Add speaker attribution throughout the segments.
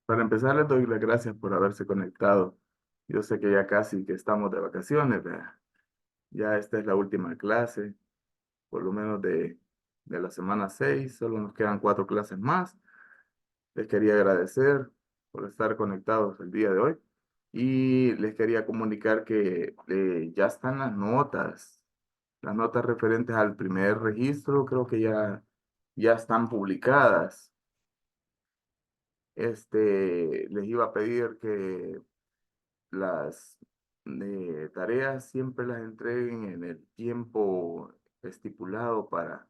Speaker 1: Para empezar, les doy las gracias por haberse conectado. Yo sé que ya casi que estamos de vacaciones, ¿verdad? Ya esta es la última clase, por lo menos de la semana 6. Solo nos quedan 4 clases más. Les quería agradecer por estar conectados el día de hoy y les quería comunicar que ya están las notas referentes al primer registro, creo que ya están publicadas. Les iba a pedir que las tareas siempre las entreguen en el tiempo estipulado para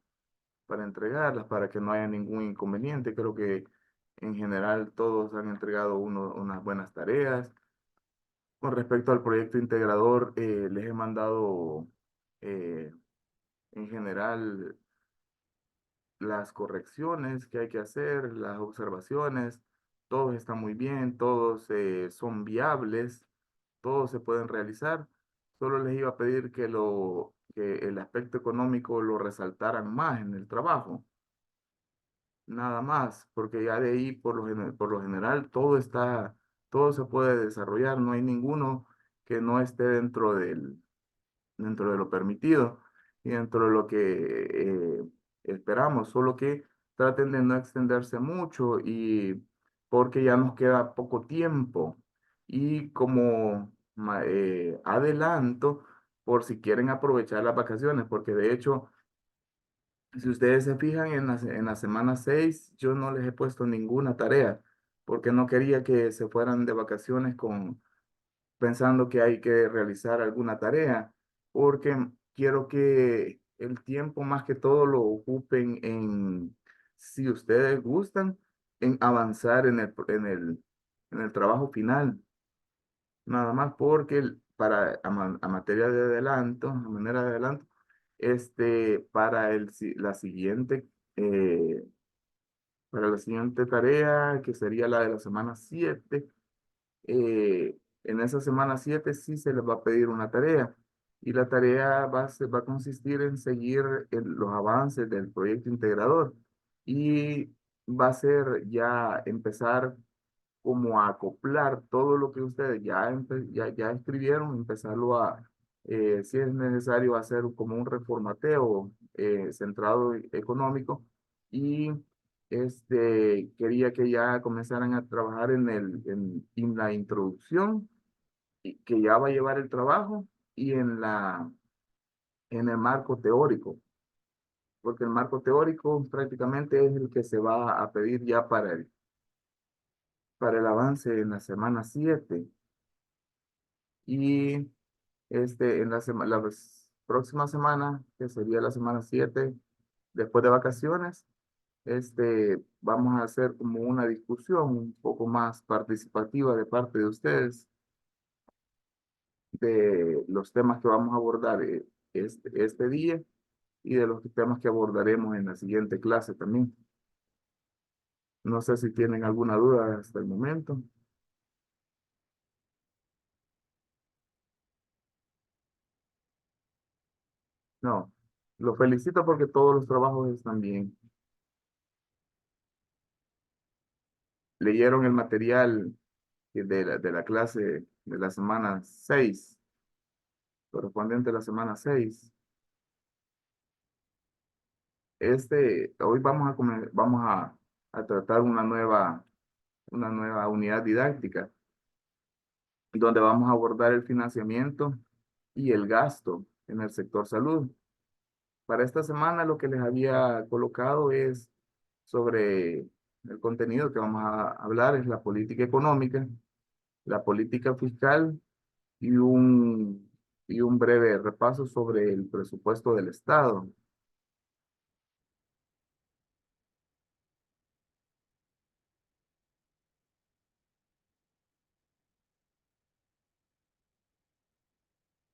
Speaker 1: entregarlas, para que no haya ningún inconveniente. Creo que en general todos han entregado unas buenas tareas. Con respecto al proyecto integrador, les he mandado eh, en general las correcciones que hay que hacer, las observaciones. Todos están muy bien, todos son viables, todos se pueden realizar. Solo les iba a pedir que el aspecto económico lo resaltaran más en el trabajo, nada más, porque ya de ahí por lo general todo se puede desarrollar, no hay ninguno que no esté dentro de lo permitido y dentro de lo que esperamos, solo que traten de no extenderse mucho y porque ya nos queda poco tiempo y como adelanto por si quieren aprovechar las vacaciones, porque de hecho, si ustedes se fijan en la semana 6 yo no les he puesto ninguna tarea porque no quería que se fueran de vacaciones pensando que hay que realizar alguna tarea, porque quiero que el tiempo más que todo lo ocupen si ustedes gustan, en avanzar en el trabajo final, nada más porque a materia de adelanto, a manera de adelanto, eh, para la siguiente tarea, que sería la de la semana 7. En esa semana 7 sí se les va a pedir una tarea y la tarea va a consistir en seguir los avances del proyecto integrador y va a ser ya empezar como a acoplar todo lo que ustedes ya escribieron, empezarlo si es necesario, hacer como un reformateo centrado económico y quería que ya comenzaran a trabajar en la introducción, y que ya va a llevar el trabajo, y en el marco teórico, porque el marco teórico prácticamente es el que se va a pedir ya para el avance en la semana 7 y la próxima semana, que sería la semana 7 después de vacaciones, vamos a hacer como una discusión un poco más participativa de parte de ustedes de los temas que vamos a abordar este día y de los temas que abordaremos en la siguiente clase también. No sé si tienen alguna duda hasta el momento. No, los felicito porque todos los trabajos están bien. Leyeron el material de la clase de la semana 6 correspondiente a la semana 6. Hoy a tratar una nueva unidad didáctica, donde vamos a abordar el financiamiento y el gasto en el sector salud. Para esta semana lo que les había colocado es sobre el contenido que vamos a hablar, es la política económica, la política fiscal y y un breve repaso sobre el presupuesto del Estado.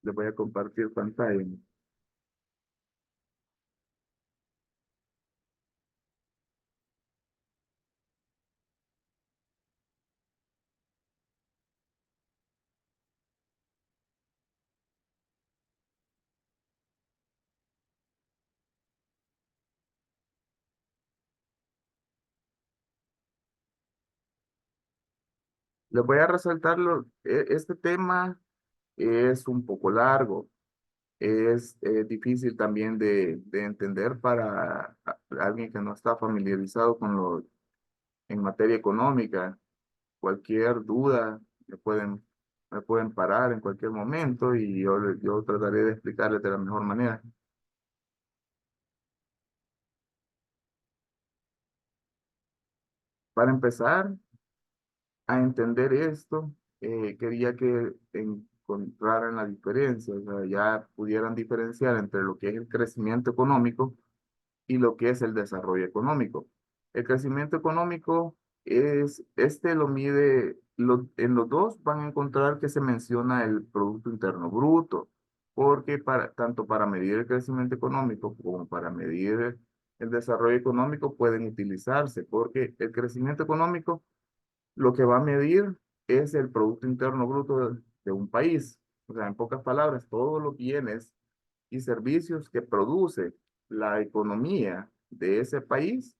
Speaker 1: Les voy a compartir pantalla. Les voy a resaltar este tema es un poco largo, es difícil también de entender para alguien que no está familiarizado con lo en materia económica. Cualquier duda me pueden parar en cualquier momento y yo trataré de explicarles de la mejor manera. Para empezar a entender esto, quería que encontraran la diferencia, o sea, ya pudieran diferenciar entre lo que es el crecimiento económico y lo que es el desarrollo económico. El crecimiento económico lo mide, en los dos van a encontrar que se menciona el Producto Interno Bruto, porque tanto para medir el crecimiento económico como para medir el desarrollo económico pueden utilizarse, porque el crecimiento económico lo que va a medir es el Producto Interno Bruto de un país. O sea, en pocas palabras, todos los bienes y servicios que produce la economía de ese país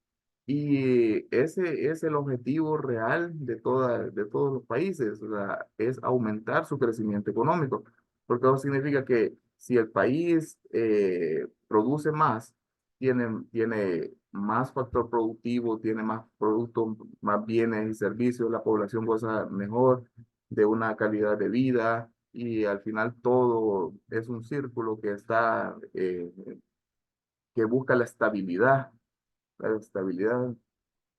Speaker 1: y ese es el objetivo real de todos los países, o sea, es aumentar su crecimiento económico, porque eso significa que si el país produce más, tiene más factor productivo, tiene más productos, más bienes y servicios, la población goza mejor de una calidad de vida y al final todo es un círculo que busca la estabilidad.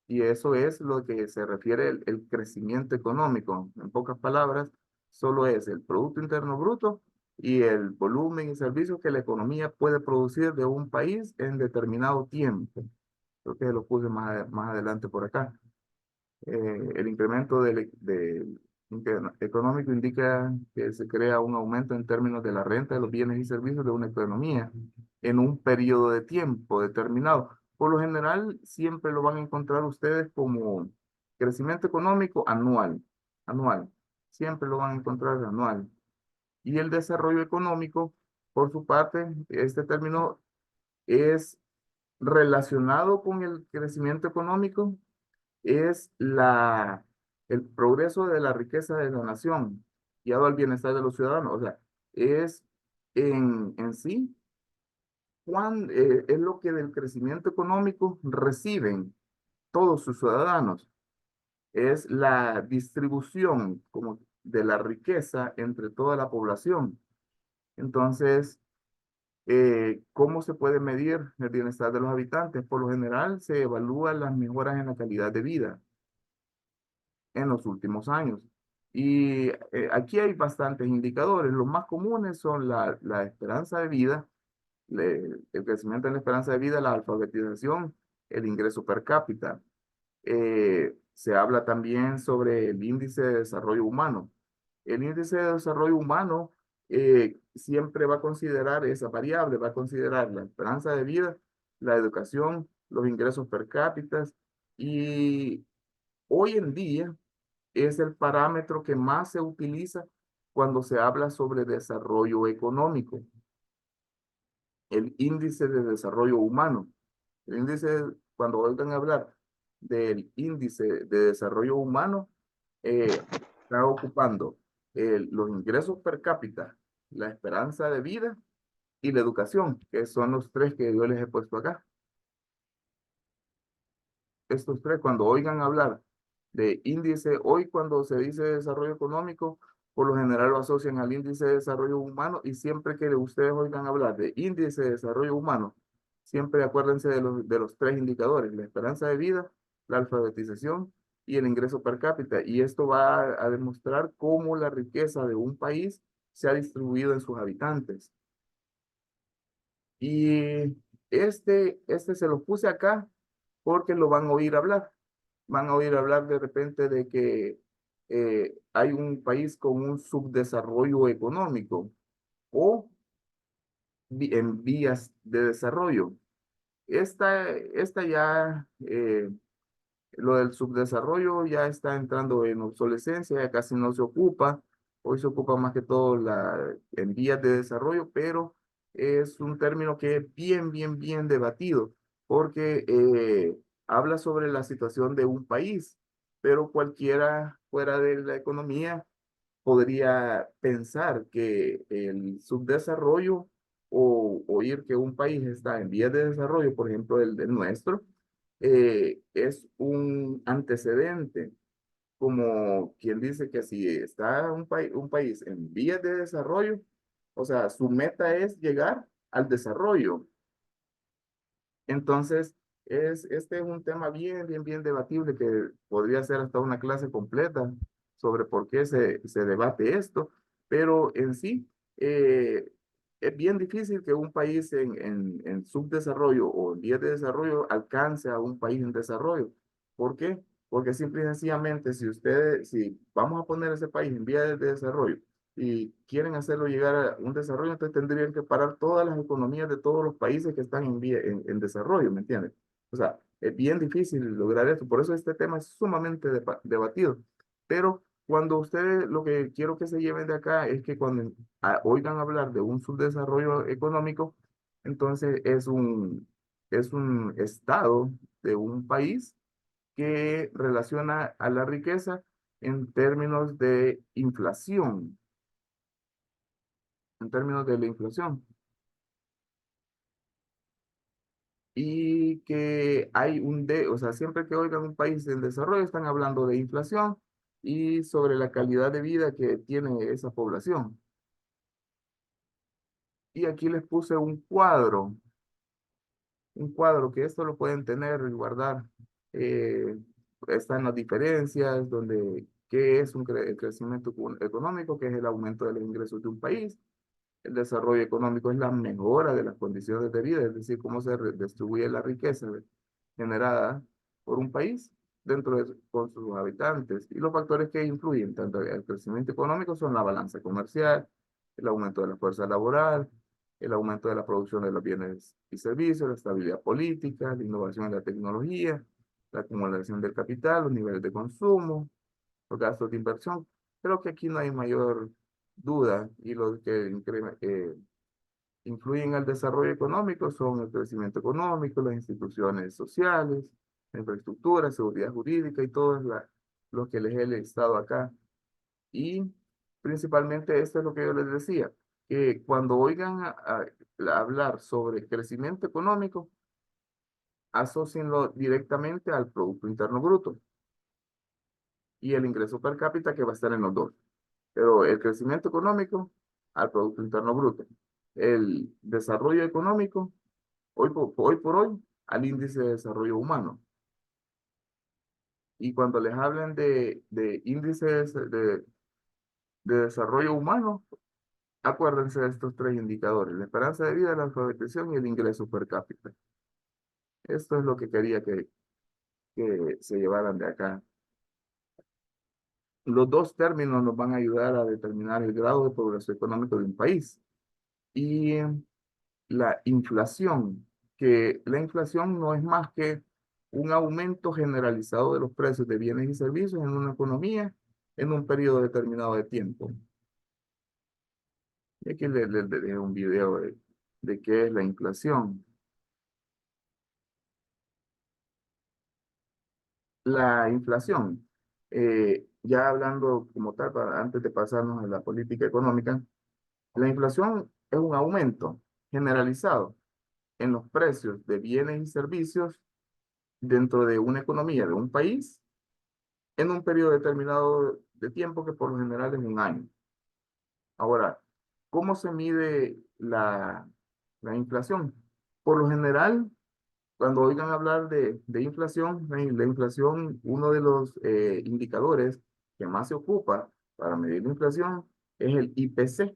Speaker 1: Y eso es lo que se refiere el crecimiento económico. En pocas palabras, solo es el Producto Interno Bruto y el volumen y servicios que la economía puede producir de un país en determinado tiempo. Creo que lo puse más adelante por acá. El incremento económico indica que se crea un aumento en términos de la renta de los bienes y servicios de una economía en un periodo de tiempo determinado. Por lo general, siempre lo van a encontrar ustedes como crecimiento económico anual. Siempre lo van a encontrar anual. Y el desarrollo económico, por su parte, este término es relacionado con el crecimiento económico es el progreso de la riqueza de la nación, guiado al bienestar de los ciudadanos. O sea, es en sí, es lo que del crecimiento económico reciben todos sus ciudadanos. Es la distribución como de la riqueza entre toda la población. Entonces, ¿cómo se puede medir el bienestar de los habitantes? Por lo general, se evalúan las mejoras en la calidad de vida en los últimos años. Y aquí hay bastantes indicadores. Los más comunes son la esperanza de vida, el crecimiento en la esperanza de vida, la alfabetización, el ingreso per cápita. Se habla también sobre el índice de desarrollo humano. El índice de desarrollo humano siempre va a considerar esa variable, va a considerar la esperanza de vida, la educación, los ingresos per cápita y hoy en día es el parámetro que más se utiliza cuando se habla sobre desarrollo económico, el índice de desarrollo humano. El índice, cuando oigan hablar del índice de desarrollo humano, está ocupando los ingresos per cápita, la esperanza de vida y la educación, que son los tres que yo les he puesto acá. Estos tres, cuando oigan hablar de índice, hoy cuando se dice desarrollo económico, por lo general lo asocian al índice de desarrollo humano y siempre que ustedes oigan hablar de índice de desarrollo humano, siempre acuérdense de los tres indicadores, la esperanza de vida, la alfabetización y el ingreso per cápita. Y esto va a demostrar cómo la riqueza de un país se ha distribuido en sus habitantes. Y este se lo puse acá porque lo van a oír hablar. Van a oír hablar de repente de que hay un país con un subdesarrollo económico o en vías de desarrollo. Esta ya, lo del subdesarrollo ya está entrando en obsolescencia, ya casi no se ocupa. Hoy se ocupa más que todo en vías de desarrollo, pero es un término que es bien debatido, porque habla sobre la situación de un país, pero cualquiera fuera de la economía podría pensar que el subdesarrollo o oír que un país está en vías de desarrollo, por ejemplo, el del nuestro, es un antecedente, como quien dice que si está un país en vías de desarrollo, o sea, su meta es llegar al desarrollo. Entonces, este es un tema bien debatible que podría ser hasta una clase completa sobre por qué se debate esto, pero en sí es bien difícil que un país en subdesarrollo o en vías de desarrollo alcance a un país en desarrollo. ¿Por qué? Porque simple y sencillamente, si vamos a poner ese país en vías de desarrollo, y quieren hacerlo llegar a un desarrollo, entonces tendrían que parar todas las economías de todos los países que están en desarrollo, ¿me entiendes? O sea, es bien difícil lograr esto, por eso este tema es sumamente debatido. Pero cuando ustedes, lo que quiero que se lleven de acá es que cuando oigan hablar de un subdesarrollo económico, entonces es un estado de un país que relaciona a la riqueza en términos de inflación, en términos de la inflación. Y que hay o sea, siempre que oigan un país en desarrollo están hablando de inflación y sobre la calidad de vida que tiene esa población. Y aquí les puse un cuadro que esto lo pueden tener y guardar. Eh, Están las diferencias, donde qué es el crecimiento económico, que es el aumento de los ingresos de un país. El desarrollo económico es la mejora de las condiciones de vida, es decir, cómo se distribuye la riqueza generada por un país con sus habitantes. Y los factores que influyen tanto el crecimiento económico son la balanza comercial, el aumento de la fuerza laboral, el aumento de la producción de los bienes y servicios, la estabilidad política, la innovación en la tecnología, la acumulación del capital, los niveles de consumo, los gastos de inversión. Creo que aquí no hay mayor duda y los que influyen al desarrollo económico son el crecimiento económico, las instituciones sociales, la infraestructura, seguridad jurídica y todo lo que les he listado acá. Y principalmente esto es lo que yo les decía, que cuando oigan hablar sobre crecimiento económico, asócienlo directamente al Producto Interno Bruto y el ingreso per cápita que va a estar en los dos. Pero el crecimiento económico al Producto Interno Bruto. El desarrollo económico, hoy por hoy, al índice de desarrollo humano. Y cuando les hablen de índices de desarrollo humano, acuérdense de estos tres indicadores: la esperanza de vida, la alfabetización y el ingreso per cápita. Esto es lo que quería que se llevaran de acá. Los dos términos nos van a ayudar a determinar el grado de progreso económico de un país. Y la inflación, que la inflación no es más que un aumento generalizado de los precios de bienes y servicios en una economía en un periodo determinado de tiempo. Y aquí les dejé un video de qué es la inflación. La inflación, ya hablando como tal, antes de pasarnos a la política económica, la inflación es un aumento generalizado en los precios de bienes y servicios dentro de una economía de un país en un periodo determinado de tiempo que por lo general es un año. Ahora, ¿cómo se mide la inflación? Por lo general, cuando oigan hablar de inflación, la inflación, uno de los indicadores que más se ocupa para medir la inflación es el IPC.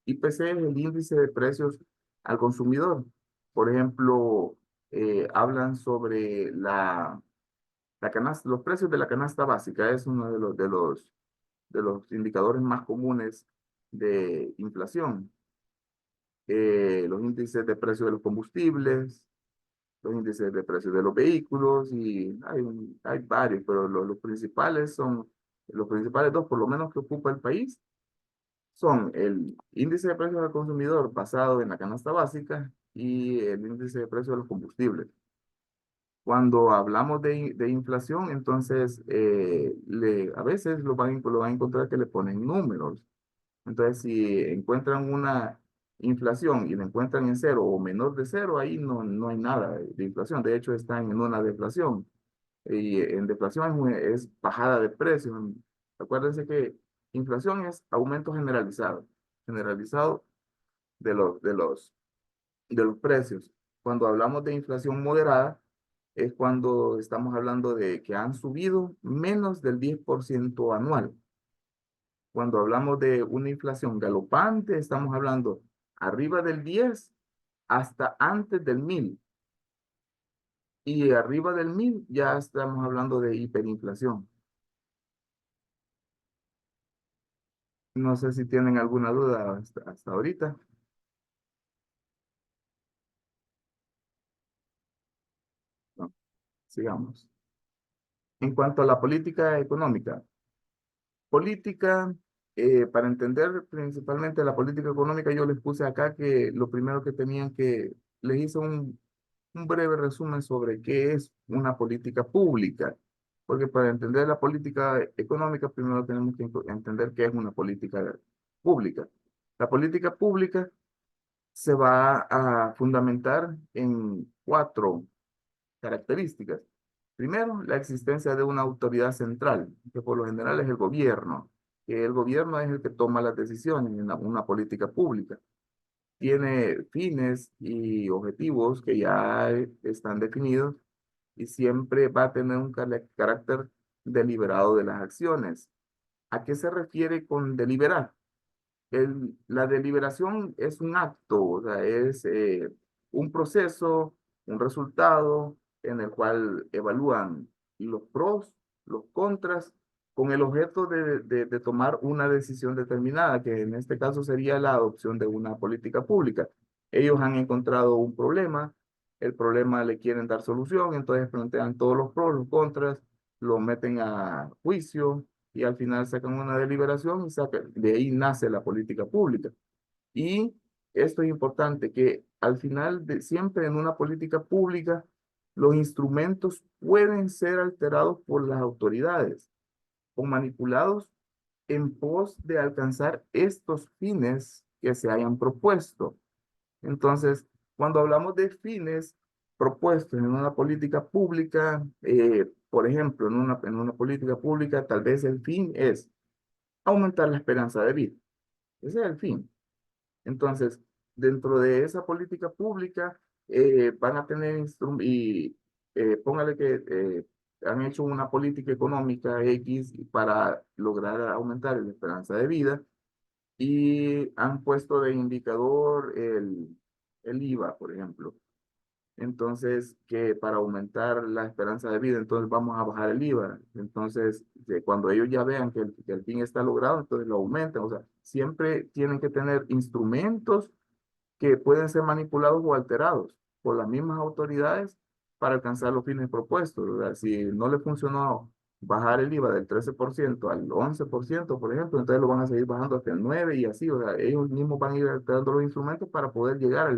Speaker 1: IPC es el índice de precios al consumidor. Por ejemplo, hablan sobre la canasta, los precios de la canasta básica es uno de los indicadores más comunes de inflación. Los índices de precios de los combustibles, los índices de precios de los vehículos y hay varios, pero los principales son, los principales dos, por lo menos que ocupa el país, son el índice de precios al consumidor basado en la canasta básica y el índice de precios de los combustibles. Cuando hablamos de inflación, entonces a veces lo van a encontrar que le ponen números. Entonces, si encuentran una inflación y la encuentran en cero o menor de cero, ahí no hay nada de inflación. De hecho, están en una deflación. Y en deflación es bajada de precios. Acuérdense que inflación es aumento generalizado de los precios. Cuando hablamos de inflación moderada, es cuando estamos hablando de que han subido menos del 10% anual. Cuando hablamos de una inflación galopante, estamos hablando arriba del 10 hasta antes del 1000. Y arriba del 1000 ya estamos hablando de hiperinflación. No sé si tienen alguna duda hasta ahorita. No, sigamos. En cuanto a la política económica, para entender principalmente la política económica, yo les puse acá que lo primero que tenían les hice un breve resumen sobre qué es una política pública, porque para entender la política económica, primero tenemos que entender qué es una política pública. La política pública se va a fundamentar en cuatro características. Primero, la existencia de una autoridad central, que por lo general es el gobierno, que el gobierno es el que toma las decisiones en una política pública. Tiene fines y objetivos que ya están definidos y siempre va a tener un carácter deliberado de las acciones. ¿A qué se refiere con deliberar? La deliberación es un acto, o sea, es un proceso, un resultado en el cual evalúan los pros, los contras, con el objeto de tomar una decisión determinada, que en este caso sería la adopción de una política pública. Ellos han encontrado un problema, el problema le quieren dar solución, entonces plantean todos los pros, los contras, lo meten a juicio y al final sacan una deliberación y de ahí nace la política pública. Y esto es importante, que al final siempre en una política pública los instrumentos pueden ser alterados por las autoridades o manipulados en pos de alcanzar estos fines que se hayan propuesto. Entonces, cuando hablamos de fines propuestos en una política pública, por ejemplo, en una política pública, tal vez el fin es aumentar la esperanza de vida. Ese es el fin. Entonces, dentro de esa política pública, van a tener póngale que han hecho una política económica X para lograr aumentar la esperanza de vida y han puesto de indicador el IVA, por ejemplo. Entonces, que para aumentar la esperanza de vida, entonces vamos a bajar el IVA. Entonces, cuando ellos ya vean que el fin está logrado, entonces lo aumentan. O sea, siempre tienen que tener instrumentos que pueden ser manipulados o alterados por las mismas autoridades para alcanzar los fines propuestos, ¿verdad? Si no le funcionó bajar el IVA del 13% al 11%, por ejemplo, entonces lo van a seguir bajando hasta el 9% y así, o sea, ellos mismos van a ir alterando los instrumentos para poder llegar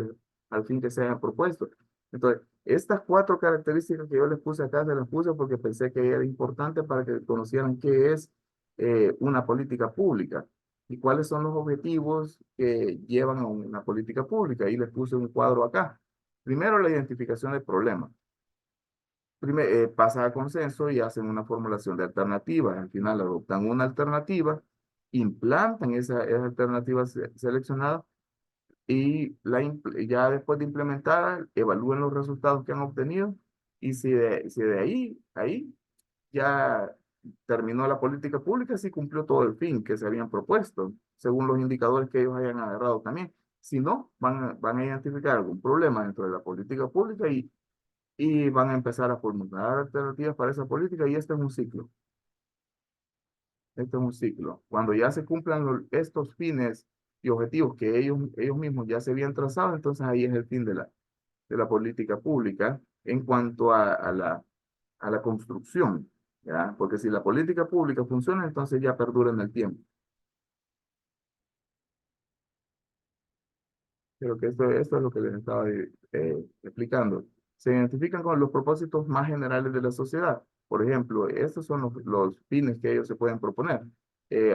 Speaker 1: al fin que se hayan propuesto. Entonces, estas cuatro características que yo les puse acá, se las puse porque pensé que era importante para que conocieran qué es una política pública y cuáles son los objetivos que llevan a una política pública. Y les puse un cuadro acá. Primero, la identificación del problema. Pasa a consenso y hacen una formulación de alternativas. Al final adoptan una alternativa, implantan esa alternativa seleccionada y ya después de implementada, evalúan los resultados que han obtenido y si de ahí ya terminó la política pública, sí cumplió todo el fin que se habían propuesto, según los indicadores que ellos hayan agarrado también. Si no, van a identificar algún problema dentro de la política pública y van a empezar a formular alternativas para esa política y este es un ciclo. Este es un ciclo. Cuando ya se cumplan estos fines y objetivos que ellos mismos ya se habían trazado, entonces ahí es el fin de la política pública en cuanto a la construcción, ¿ya? Porque si la política pública funciona, entonces ya perdura en el tiempo. Creo que esto es lo que les estaba explicando. se identifican con los propósitos más generales de la sociedad. Por ejemplo, estos son los fines que ellos se pueden proponer.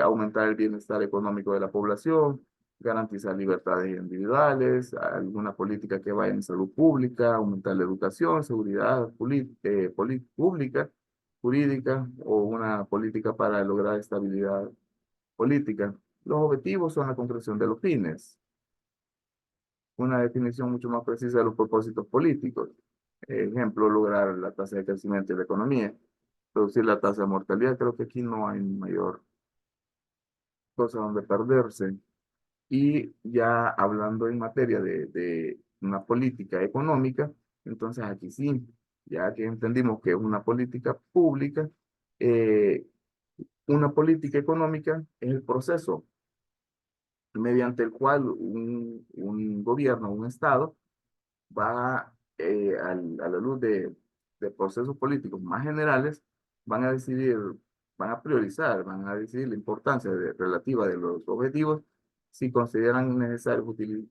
Speaker 1: Aumentar el bienestar económico de la población, garantizar libertades individuales, alguna política que vaya en salud pública, aumentar la educación, seguridad pública, jurídica o una política para lograr estabilidad política. Los objetivos son la concreción de los fines, una definición mucho más precisa de los propósitos políticos. Ejemplo, lograr la tasa de crecimiento de la economía, reducir la tasa de mortalidad. Creo que aquí no hay mayor cosa donde perderse. Y ya hablando en materia de una política económica, entonces aquí sí, ya que entendimos que es una política pública, eh, una política económica es el proceso mediante el cual un gobierno, un Estado, va a la luz de procesos políticos más generales, van a decidir, van a priorizar, van a decidir la importancia relativa de los objetivos, si consideran necesario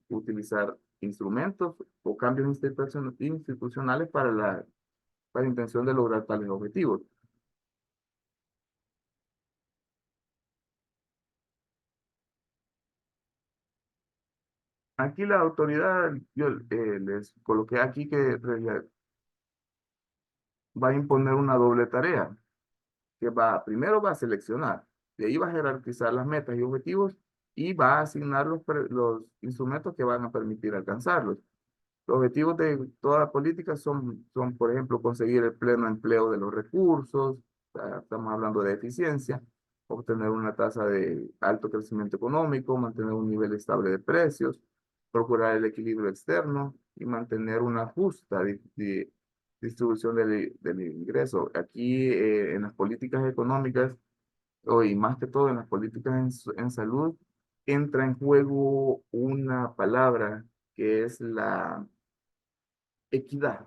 Speaker 1: utilizar instrumentos o cambios institucionales para la intención de lograr tales objetivos. Aquí la autoridad, yo les coloqué aquí que va a imponer una doble tarea que primero va a seleccionar, de ahí va a jerarquizar las metas y objetivos y va a asignar los instrumentos que van a permitir alcanzarlos. Los objetivos de toda política son, por ejemplo, conseguir el pleno empleo de los recursos, estamos hablando de eficiencia, obtener una tasa de alto crecimiento económico, mantener un nivel estable de precios, procurar el equilibrio externo y mantener una justa distribución del ingreso. Aquí en las políticas económicas, y más que todo en las políticas en salud, entra en juego una palabra que es la equidad.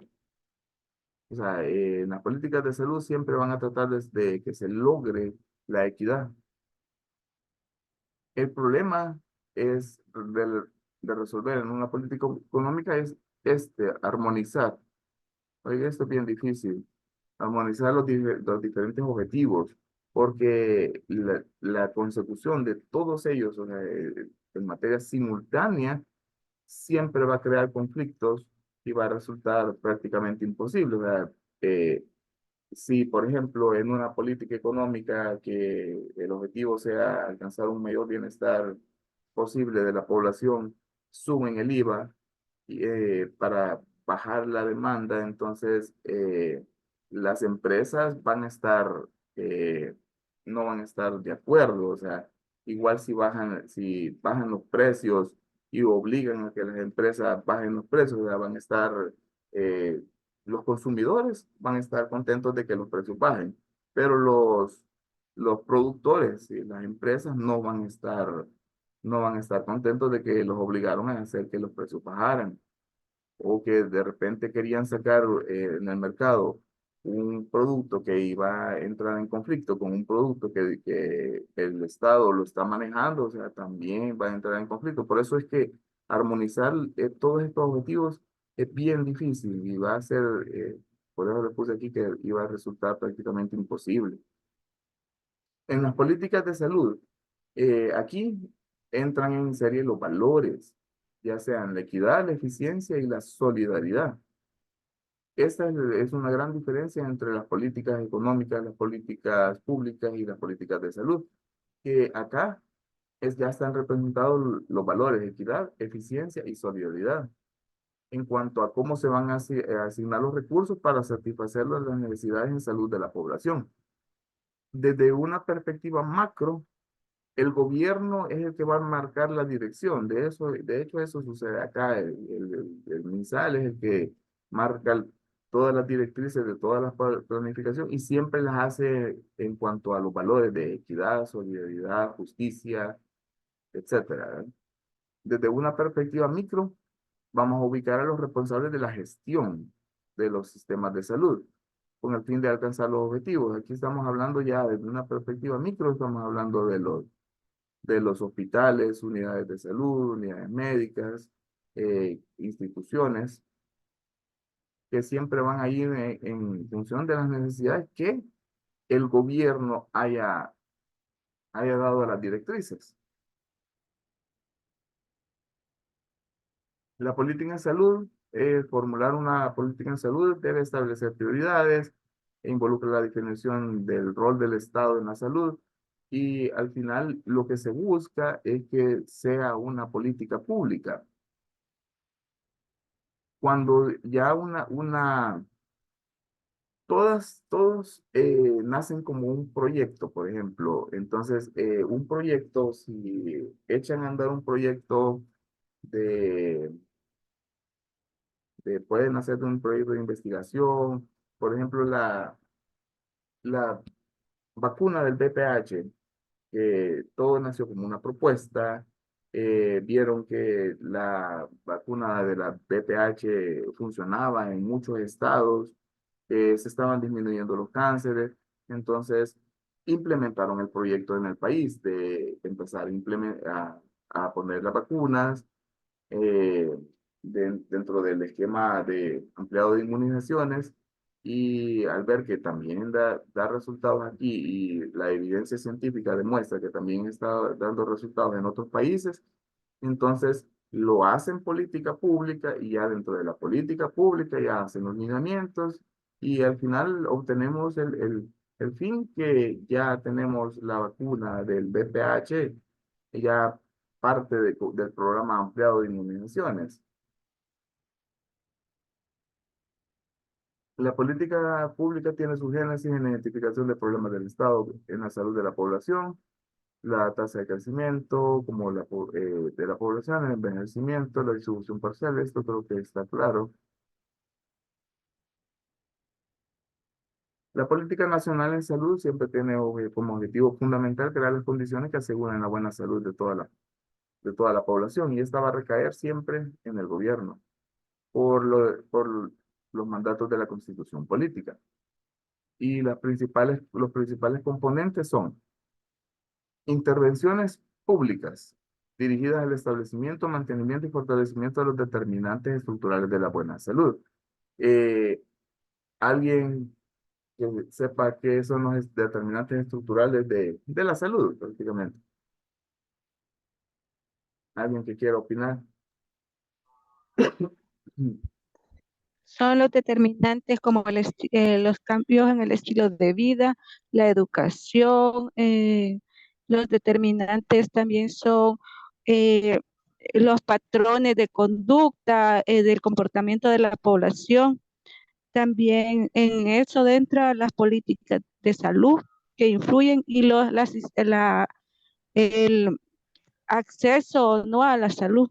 Speaker 1: O sea, en las políticas de salud siempre van a tratar de que se logre la equidad. El problema es de resolver en una política económica es armonizar. Oiga, esto es bien difícil. Armonizar los diferentes objetivos, porque la consecución de todos ellos, o sea, en materia simultánea, siempre va a crear conflictos y va a resultar prácticamente imposible. O sea, eh, si, por ejemplo, en una política económica que el objetivo sea alcanzar un mayor bienestar posible de la población, suben el IVA para bajar la demanda, entonces las empresas van a estar, eh, no van a estar de acuerdo. O sea, igual si bajan los precios y obligan a que las empresas bajen los precios, o sea, van a estar eh, los consumidores van a estar contentos de que los precios bajen, pero los productores y las empresas no van a estar contentos de que los obligaron a hacer que los precios bajaran, o que de repente querían sacar en el mercado un producto que iba a entrar en conflicto con un producto que el Estado lo está manejando, o sea, también va a entrar en conflicto. Por eso es que armonizar todos estos objetivos es bien difícil y va a ser, por eso le puse aquí que iba a resultar prácticamente imposible. En las políticas de salud, aquí entran en serie los valores, ya sean la equidad, la eficiencia y la solidaridad. Esta es una gran diferencia entre las políticas económicas, las políticas públicas y las políticas de salud, que acá ya están representados los valores equidad, eficiencia y solidaridad en cuanto a cómo se van a asignar los recursos para satisfacer las necesidades en salud de la población. Desde una perspectiva macro, el gobierno es el que va a marcar la dirección. De hecho, eso sucede acá. El MinSal es el que marca todas las directrices de toda la planificación y siempre las hace en cuanto a los valores de equidad, solidaridad, justicia, etcétera. Desde una perspectiva micro, vamos a ubicar a los responsables de la gestión de los sistemas de salud con el fin de alcanzar los objetivos. Aquí estamos hablando ya desde una perspectiva micro, estamos hablando de los hospitales, unidades de salud, unidades médicas, instituciones. que siempre van a ir en función de las necesidades que el gobierno haya dado a las directrices. La política en salud, formular una política en salud debe establecer prioridades, e involucra la definición del rol del Estado en la salud y al final lo que se busca es que sea una política pública. Cuando ya todos nacen como un proyecto, por ejemplo. Entonces, un proyecto, si echan a andar un proyecto de pueden hacer un proyecto de investigación, por ejemplo, la vacuna del VPH, que todo nació como una propuesta, vieron que la vacuna de la VPH funcionaba en muchos estados, se estaban disminuyendo los cánceres, entonces implementaron el proyecto en el país de empezar a poner las vacunas eh, dentro del esquema de ampliado de inmunizaciones y al ver que también da resultados aquí y la evidencia científica demuestra que también está dando resultados en otros países, entonces lo hacen política pública y ya dentro de la política pública ya hacen los lineamientos y al final obtenemos el fin que ya tenemos la vacuna del VPH ya parte del programa ampliado de inmunizaciones. La política pública tiene su génesis en la identificación de problemas del Estado en la salud de la población, la tasa de crecimiento como de la población, el envejecimiento, la distribución parcial, esto creo que está claro. La política nacional en salud siempre tiene como objetivo fundamental crear las condiciones que aseguren la buena salud de toda la población y esta va a recaer siempre en el gobierno por los mandatos de la Constitución política. Y los principales componentes son intervenciones públicas dirigidas al establecimiento, mantenimiento y fortalecimiento de los determinantes estructurales de la buena salud. Eh, Alguien que sepa qué son los determinantes estructurales de la salud, prácticamente. Alguien que quiera opinar.
Speaker 2: Son los determinantes como los cambios en el estilo de vida, la educación, los determinantes también son eh, los patrones de conducta, del comportamiento de la población. También en eso entra las políticas de salud que influyen y el acceso no a la salud.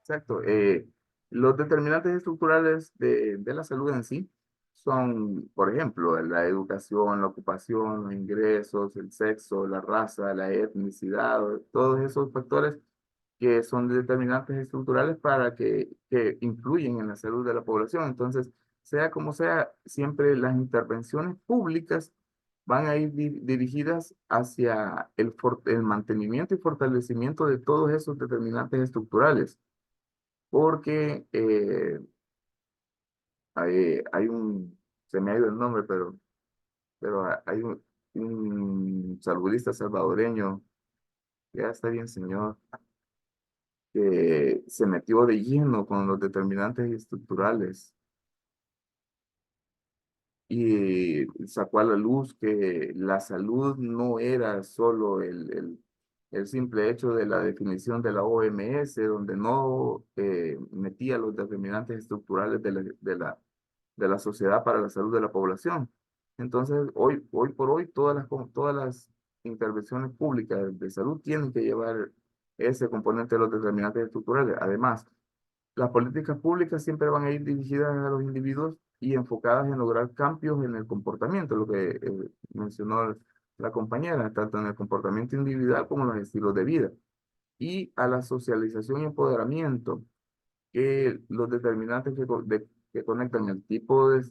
Speaker 1: Exacto. Los determinantes estructurales de la salud en sí son, por ejemplo, la educación, la ocupación, los ingresos, el sexo, la raza, la etnicidad, todos esos factores que son determinantes estructurales que influyen en la salud de la población. Entonces, sea como sea, siempre las intervenciones públicas van a ir dirigidas hacia el mantenimiento y fortalecimiento de todos esos determinantes estructurales porque se me ha ido el nombre, pero hay un saludista salvadoreño, ya está bien señor, que se metió de lleno con los determinantes estructurales y sacó a la luz que la salud no era solo el simple hecho de la definición de la OMS, donde no metía los determinantes estructurales de la sociedad para la salud de la población. Entonces, hoy por hoy, todas las intervenciones públicas de salud tienen que llevar ese componente de los determinantes estructurales. Además, las políticas públicas siempre van a ir dirigidas a los individuos y enfocadas en lograr cambios en el comportamiento, lo que mencionó la compañera, tanto en el comportamiento individual como en los estilos de vida, y a la socialización y empoderamiento, que los determinantes que conectan el tipo de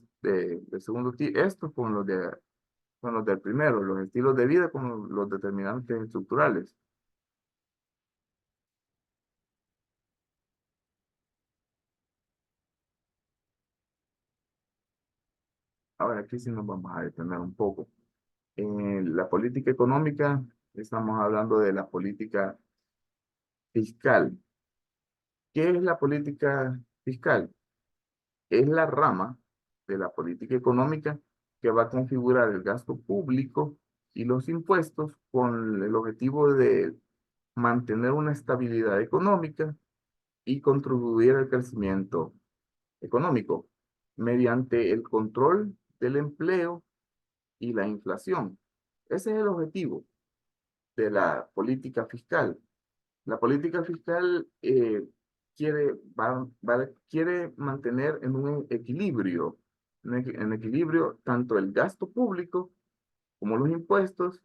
Speaker 1: segundo tipo, estos con los del primero, los estilos de vida con los determinantes estructurales. Ahora aquí sí nos vamos a detener un poco. En la política económica, estamos hablando de la política fiscal. ¿Qué es la política fiscal? Es la rama de la política económica que va a configurar el gasto público y los impuestos con el objetivo de mantener una estabilidad económica y contribuir al crecimiento económico mediante el control del empleo y la inflación. Ese es el objetivo de la política fiscal. La política fiscal quiere mantener en un equilibrio, en equilibrio tanto el gasto público como los impuestos.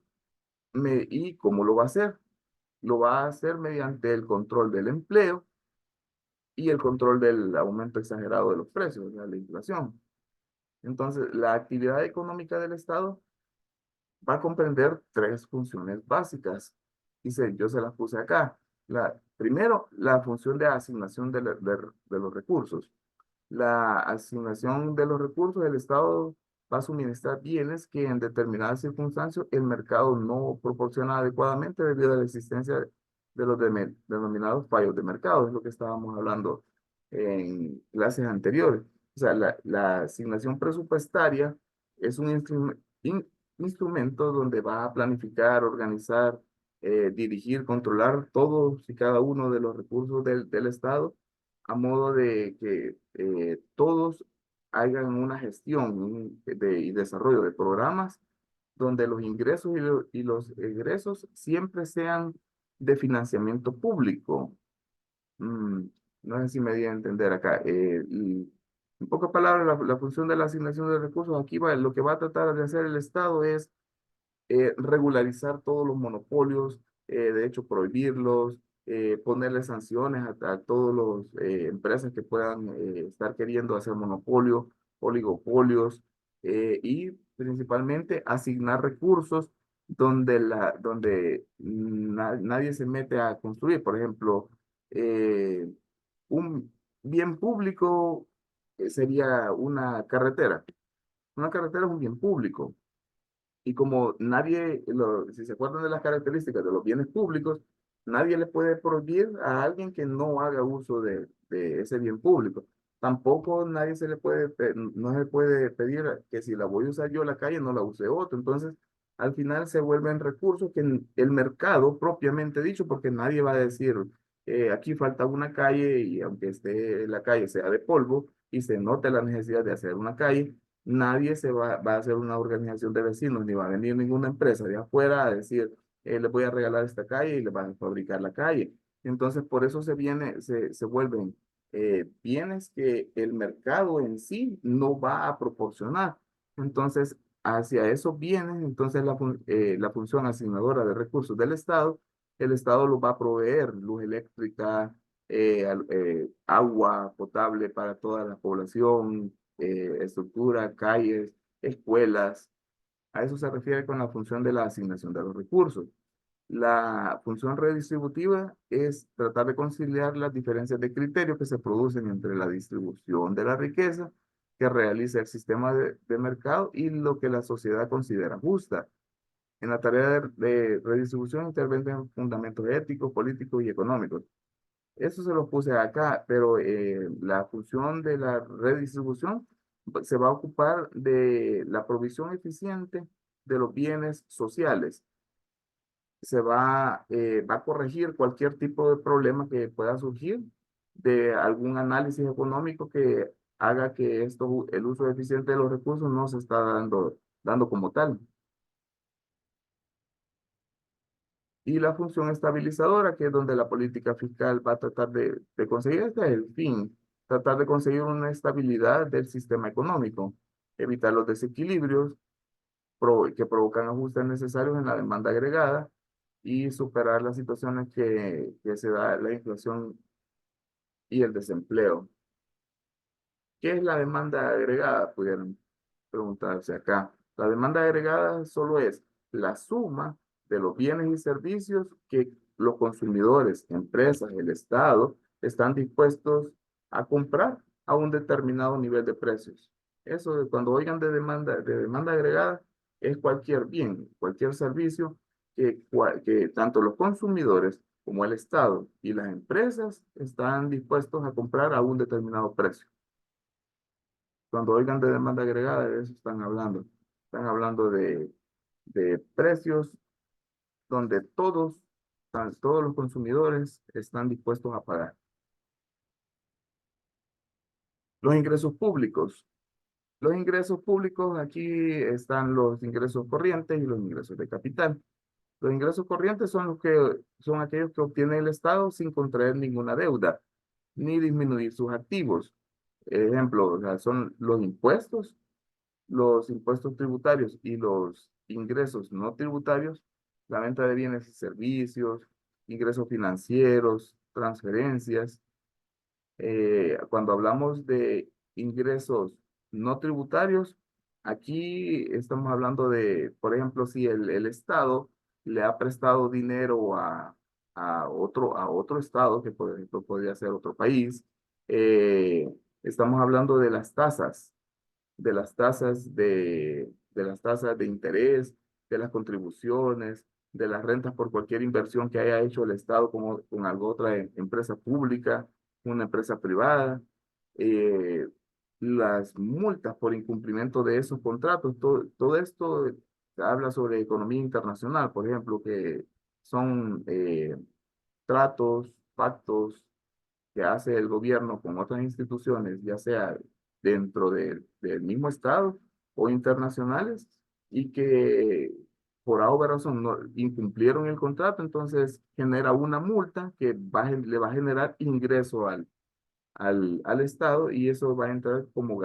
Speaker 1: ¿Y cómo lo va a hacer? Lo va a hacer mediante el control del empleo y el control del aumento exagerado de los precios, o sea, la inflación. Entonces, la actividad económica del Estado va a comprender tres funciones básicas. Yo se las puse acá. Primero, la función de asignación de los recursos. La asignación de los recursos del Estado va a suministrar bienes que en determinadas circunstancias el mercado no proporciona adecuadamente debido a la existencia de los denominados fallos de mercado, es lo que estábamos hablando en clases anteriores. O sea, la asignación presupuestaria es un instrumento donde va a planificar, organizar, dirigir, controlar todos y cada uno de los recursos del Estado a modo de que todos hagan una gestión y desarrollo de programas donde los ingresos y los egresos siempre sean de financiamiento público. Mm, no sé si me di a entender acá. En pocas palabras, la función de la asignación de recursos aquí lo que va a tratar de hacer el Estado es regularizar todos los monopolios, de hecho prohibirlos, ponerle sanciones a todas las empresas que puedan estar queriendo hacer monopolio, oligopolios, y principalmente asignar recursos donde nadie se mete a construir. Por ejemplo, eh, un bien público sería una carretera. Una carretera es un bien público. Y como si se acuerdan de las características de los bienes públicos, nadie le puede prohibir a alguien que no haga uso de ese bien público. Tampoco nadie no se le puede pedir que si la voy a usar yo la calle, no la use otro. Entonces, al final se vuelven recursos que el mercado propiamente dicho, porque nadie va a decir, aquí falta una calle y aunque esté la calle sea de polvo y se note la necesidad de hacer una calle, nadie va a hacer una organización de vecinos, ni va a venir ninguna empresa de afuera a decir, les voy a regalar esta calle y les van a fabricar la calle. Entonces, por eso se vuelven bienes que el mercado en sí no va a proporcionar. Entonces, hacia esos bienes, entonces la función asignadora de recursos del Estado, el Estado los va a proveer luz eléctrica, agua potable para toda la población, estructura, calles, escuelas. A eso se refiere con la función de la asignación de los recursos. La función redistributiva es tratar de conciliar las diferencias de criterio que se producen entre la distribución de la riqueza que realiza el sistema de mercado y lo que la sociedad considera justa. En la tarea de redistribución intervienen fundamentos éticos, políticos y económicos. Eso se lo puse acá, pero la función de la redistribución se va a ocupar de la provisión eficiente de los bienes sociales. Va a corregir cualquier tipo de problema que pueda surgir de algún análisis económico que haga que el uso eficiente de los recursos no se está dando como tal. Y la función estabilizadora, que es donde la política fiscal va a tratar de conseguir, este es el fin, tratar de conseguir una estabilidad del sistema económico, evitar los desequilibrios que provocan ajustes necesarios en la demanda agregada y superar las situaciones que se da la inflación y el desempleo. ¿Qué es la demanda agregada? Pudieron preguntarse acá. La demanda agregada solo es la suma de los bienes y servicios que los consumidores, empresas, el Estado están dispuestos a comprar a un determinado nivel de precios. Eso de cuando oigan de demanda agregada, es cualquier bien, cualquier servicio que tanto los consumidores como el Estado y las empresas están dispuestos a comprar a un determinado precio. Cuando oigan de demanda agregada, de eso están hablando. Están hablando de precios donde todos los consumidores están dispuestos a pagar. Los ingresos públicos. Los ingresos públicos, aquí están los ingresos corrientes y los ingresos de capital. Los ingresos corrientes son aquellos que obtiene el Estado sin contraer ninguna deuda, ni disminuir sus activos. Ejemplo, o sea, son los impuestos tributarios y los ingresos no tributarios, la venta de bienes y servicios, ingresos financieros, transferencias. Cuando hablamos de ingresos no tributarios, aquí estamos hablando de, por ejemplo, si el Estado le ha prestado dinero a otro Estado, que por ejemplo podría ser otro país, estamos hablando de las tasas de las tasas de interés, de las contribuciones, de las rentas por cualquier inversión que haya hecho el Estado con alguna otra empresa pública, una empresa privada, eh, las multas por incumplimiento de esos contratos. Todo esto habla sobre economía internacional, por ejemplo, que son tratos, pactos que hace el gobierno con otras instituciones, ya sea del mismo Estado o internacionales, y que por alguna razón no incumplieron el contrato, entonces genera una multa que le va a generar ingreso al Estado, y eso va a entrar como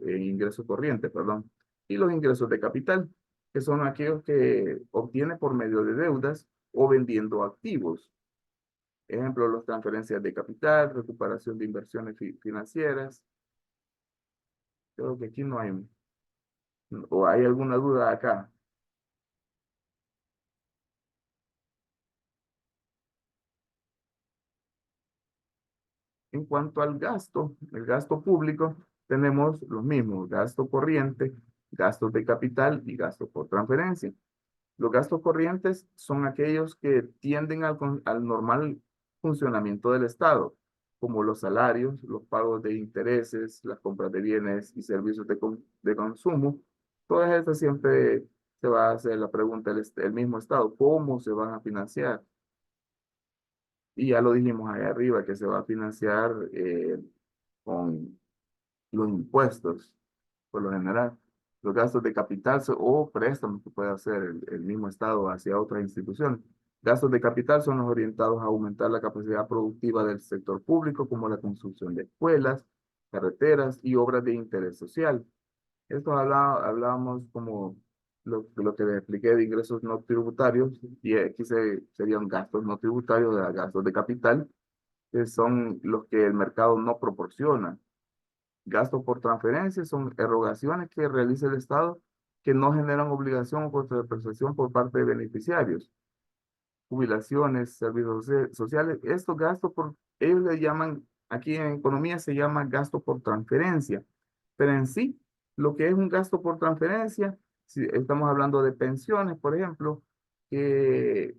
Speaker 1: ingreso corriente, perdón. Y los ingresos de capital, que son aquellos que obtiene por medio de deudas o vendiendo activos. Ejemplo, las transferencias de capital, recuperación de inversiones financieras. Creo que aquí no hay, o hay alguna duda acá. En cuanto al gasto, el gasto público, tenemos los mismos, gasto corriente, gastos de capital y gasto por transferencia. Los gastos corrientes son aquellos que tienden al normal funcionamiento del Estado, como los salarios, los pagos de intereses, las compras de bienes y servicios de consumo. Todas estas siempre se va a hacer la pregunta el mismo Estado, ¿cómo se van a financiar? Y ya lo dijimos ahí arriba, que se va a financiar con los impuestos, por lo general. Los gastos de capital o préstamos que puede hacer el mismo Estado hacia otras instituciones. Gastos de capital son los orientados a aumentar la capacidad productiva del sector público, como la construcción de escuelas, carreteras y obras de interés social. Hablábamos como lo que les expliqué de ingresos no tributarios, y aquí serían gastos no tributarios, gastos de capital, que son los que el mercado no proporciona. Gastos por transferencia son erogaciones que realiza el Estado que no generan obligación o contraprestación por parte de beneficiarios. Jubilaciones, servicios sociales, estos ellos le llaman, aquí en economía se llama gasto por transferencia, pero en sí, lo que es un gasto por transferencia, si estamos hablando de pensiones, por ejemplo, que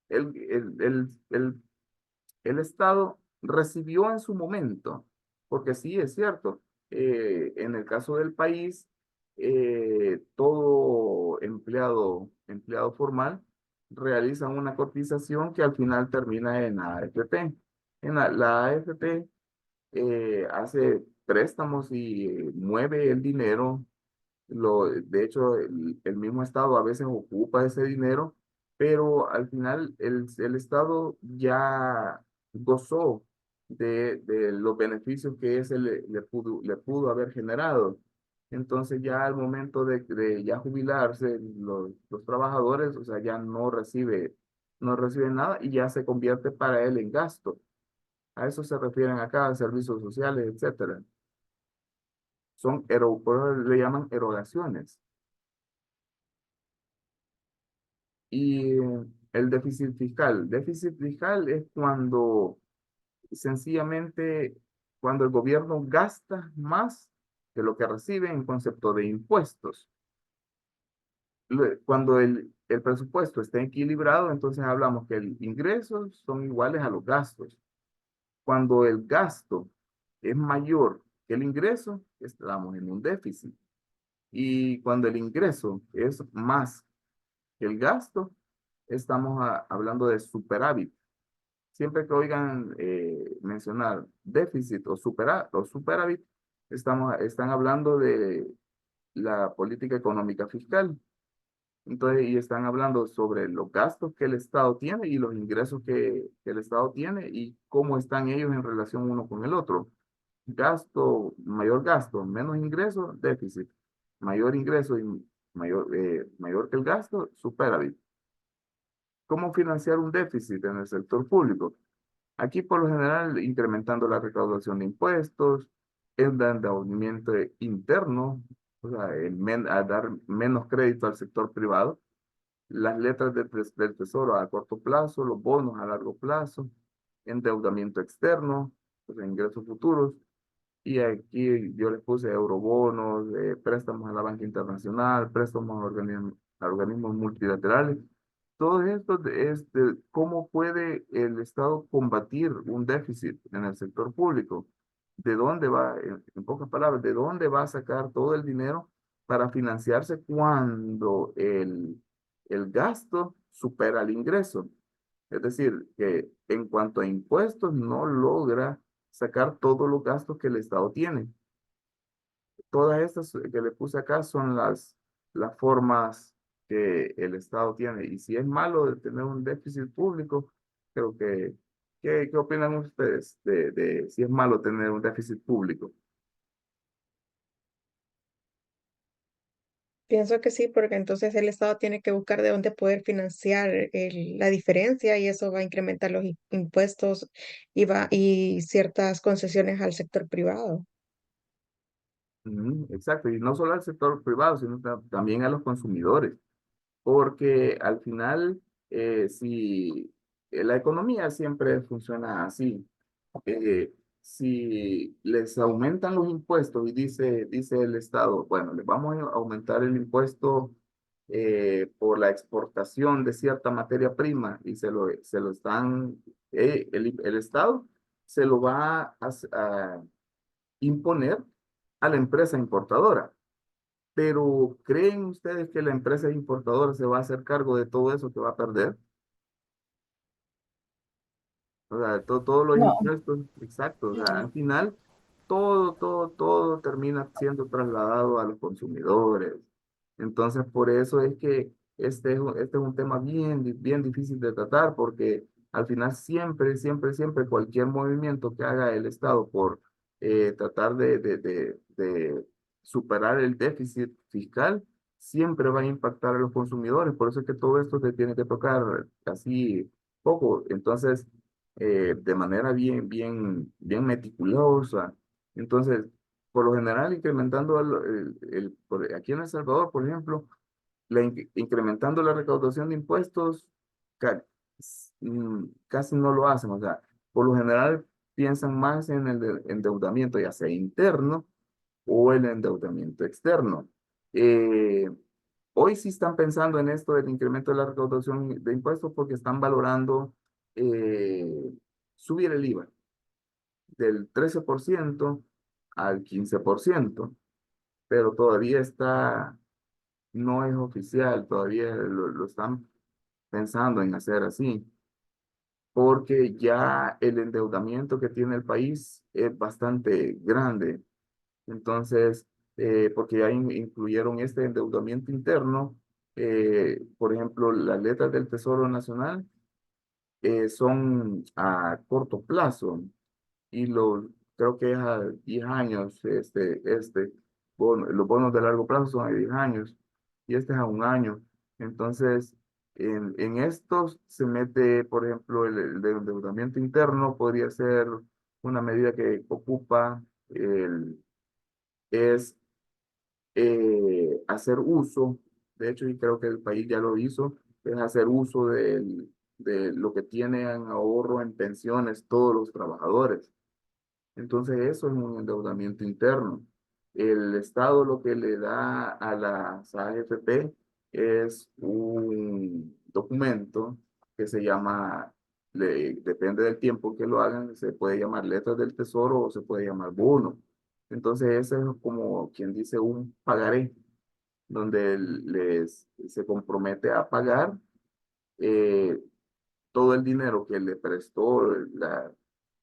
Speaker 1: el, el, el, el el Estado recibió en su momento, porque sí es cierto, en el caso del país, todo empleado formal realiza una cotización que al final termina en AFP. La AFP hace préstamos y mueve el dinero. De hecho, el mismo Estado a veces ocupa ese dinero, pero al final el Estado ya gozó de los beneficios que ese le pudo haber generado. Entonces ya al momento de ya jubilarse, los trabajadores, o sea, ya no recibe nada, y ya se convierte para él en gasto. A eso se refieren acá, servicios sociales, etcétera. Por eso le llaman erogaciones. Y el déficit fiscal. Déficit fiscal es sencillamente, cuando el gobierno gasta más de lo que reciben en concepto de impuestos. Cuando el presupuesto está equilibrado, entonces hablamos que los ingresos son iguales a los gastos. Cuando el gasto es mayor que el ingreso, estamos en un déficit. Y cuando el ingreso es más que el gasto, estamos hablando de superávit. Siempre que oigan mencionar déficit o superávit, están hablando de la política económica fiscal. Entonces, y están hablando sobre los gastos que el Estado tiene y los ingresos que el Estado tiene y cómo están ellos en relación uno con el otro. Mayor gasto, menos ingreso, déficit. Mayor ingreso y mayor que el gasto, superávit. ¿Cómo financiar un déficit en el sector público? Aquí, por lo general, incrementando la recaudación de impuestos, el endeudamiento interno, o sea, a dar menos crédito al sector privado, las letras del tesoro a corto plazo, los bonos a largo plazo, endeudamiento externo, pues, ingresos futuros. Y aquí yo les puse eurobonos, préstamos a la banca internacional, préstamos a organismos multilaterales. Todo esto es de cómo puede el Estado combatir un déficit en el sector público. ¿De dónde va, en pocas palabras, de dónde va a sacar todo el dinero para financiarse cuando el gasto supera el ingreso? Es decir, que en cuanto a impuestos no logra sacar todos los gastos que el Estado tiene. Todas estas que le puse acá son las formas que el Estado tiene. Y si es malo de tener un déficit público, creo que, ¿qué opinan ustedes de si es malo tener un déficit público?
Speaker 3: Pienso que sí, porque entonces el Estado tiene que buscar de dónde poder financiar la diferencia y eso va a incrementar los impuestos y ciertas concesiones al sector privado.
Speaker 1: Exacto, y no solo al sector privado, sino también a los consumidores. Porque al final, si la economía siempre funciona así, si les aumentan los impuestos y dice el Estado, bueno, les vamos a aumentar el impuesto por la exportación de cierta materia prima y se lo están, el Estado se lo va a imponer a la empresa importadora. Pero ¿creen ustedes que la empresa importadora se va a hacer cargo de todo eso que va a perder? O sea, todos los
Speaker 2: No.
Speaker 1: impuestos, exacto. O sea, al
Speaker 3: No.
Speaker 1: final, todo termina siendo trasladado a los consumidores. Entonces, por eso es que este es un tema bien difícil de tratar, porque al final siempre, cualquier movimiento que haga el Estado por tratar de superar el déficit fiscal, siempre va a impactar a los consumidores. Por eso es que todo esto se tiene que tocar así poco. Entonces, de manera bien meticulosa. Entonces, por lo general, incrementando aquí en El Salvador, por ejemplo, incrementando la recaudación de impuestos, casi no lo hacen. O sea, por lo general piensan más en el endeudamiento, ya sea interno o el endeudamiento externo. Eh, Hoy sí están pensando en esto del incremento de la recaudación de impuestos porque están valorando eh, subir el IVA del 13% al 15%, pero todavía no es oficial, todavía lo están pensando en hacer así, porque ya el endeudamiento que tiene el país es bastante grande. Entonces, porque ya incluyeron este endeudamiento interno, por ejemplo, las letras del Tesoro Nacional son a corto plazo y creo que es a 10 años, los bonos de largo plazo son a 10 años y este es a un año. Entonces, en estos se mete, por ejemplo, el endeudamiento interno, podría ser una medida que ocupa es hacer uso, de hecho, y creo que el país ya lo hizo, es hacer uso de lo que tienen ahorro en pensiones todos los trabajadores. Entonces, eso es un endeudamiento interno. El Estado lo que le da a las AFP es un documento que se llama, depende del tiempo que lo hagan, se puede llamar letras del tesoro o se puede llamar bono. Entonces ese es como quien dice un pagaré, donde se compromete a pagar eh, todo el dinero que le prestó las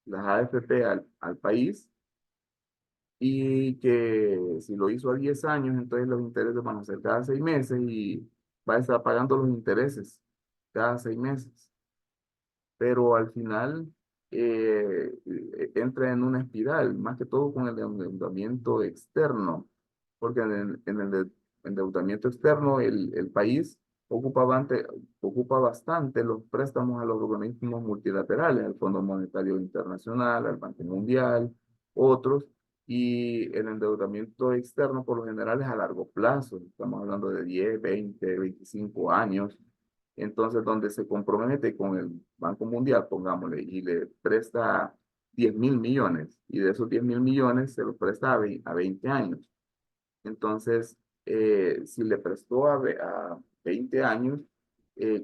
Speaker 1: AFP al país, y que si lo hizo a 10 años, entonces los intereses van a ser cada 6 meses y va a estar pagando los intereses cada 6 meses. Pero al final entra en una espiral, más que todo con el endeudamiento externo, porque en el endeudamiento externo el país ocupa bastante los préstamos a los organismos multilaterales, al Fondo Monetario Internacional, al Banco Mundial, otros, y el endeudamiento externo por lo general es a largo plazo, estamos hablando de 10, 20, 25 años. Entonces, donde se compromete con el Banco Mundial, pongámosle, y le presta 10.000 millones, y de esos 10.000 millones se los presta a 20 años. Entonces, si le prestó a 20 años,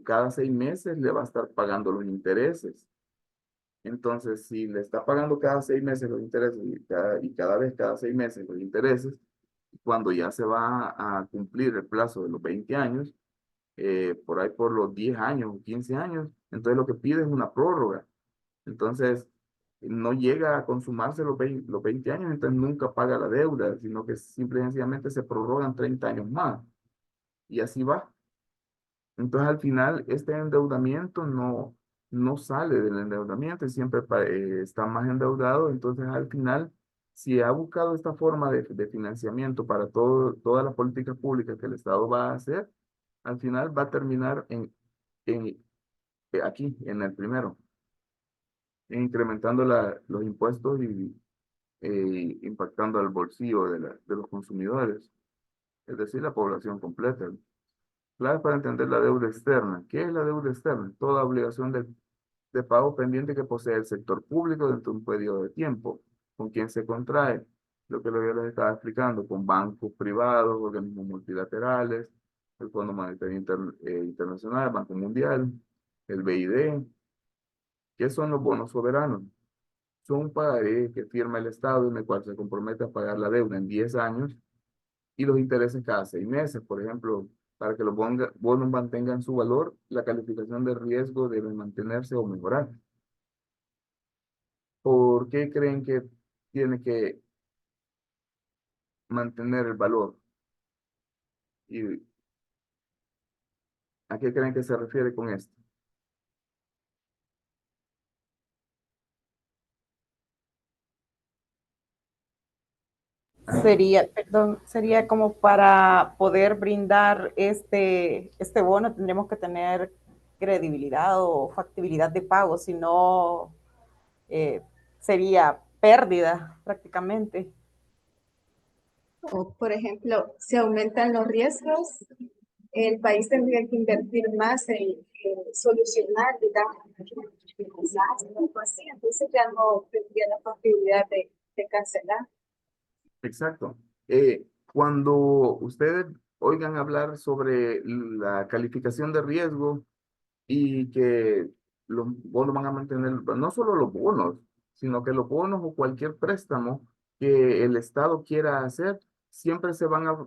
Speaker 1: cada 6 meses le va a estar pagando los intereses. Entonces, si le está pagando cada 6 meses los intereses y cada vez cada 6 meses los intereses, cuando ya se va a cumplir el plazo de los 20 años, por ahí por los 10 años o 15 años, entonces lo que pide es una prórroga. Entonces, no llega a consumarse los 20 años, entonces nunca paga la deuda, sino que simple y sencillamente se prorrogan 30 años más. Y así va. Entonces, al final, este endeudamiento no sale del endeudamiento y siempre está más endeudado. Entonces, al final, si ha buscado esta forma de financiamiento para todas las políticas públicas que el Estado va a hacer, al final va a terminar en, aquí, en el primero, incrementando los impuestos y impactando al bolsillo de los consumidores, es decir, la población completa. Clave para entender la deuda externa. ¿Qué es la deuda externa? Toda obligación de pago pendiente que posee el sector público dentro de un periodo de tiempo. ¿Con quién se contrae? Lo que yo les estaba explicando, con bancos privados, organismos multilaterales, el Fondo Monetario Internacional, el Banco Mundial, el BID. ¿Qué son los bonos soberanos? Son un pagaré que firma el Estado en el cual se compromete a pagar la deuda en 10 años y los intereses cada 6 meses. Por ejemplo, para que los bonos mantengan su valor, la calificación de riesgo debe mantenerse o mejorar. ¿Por qué creen que tiene que mantener el valor? ¿Y a qué creen que se refiere con esto? Ajá.
Speaker 4: Sería, perdón, sería como para poder brindar este bono, tendríamos que tener credibilidad o factibilidad de pago, si no eh, sería pérdida prácticamente.
Speaker 5: O, por ejemplo, si aumentan los riesgos, el país tendría que invertir más en solucionar, digamos, desastres o algo así. Entonces ya no tendría la posibilidad de cancelar.
Speaker 1: Exacto. Cuando ustedes oigan hablar sobre la calificación de riesgo y que los bonos van a mantener, no solo los bonos, sino que los bonos o cualquier préstamo que el Estado quiera hacer, siempre se van a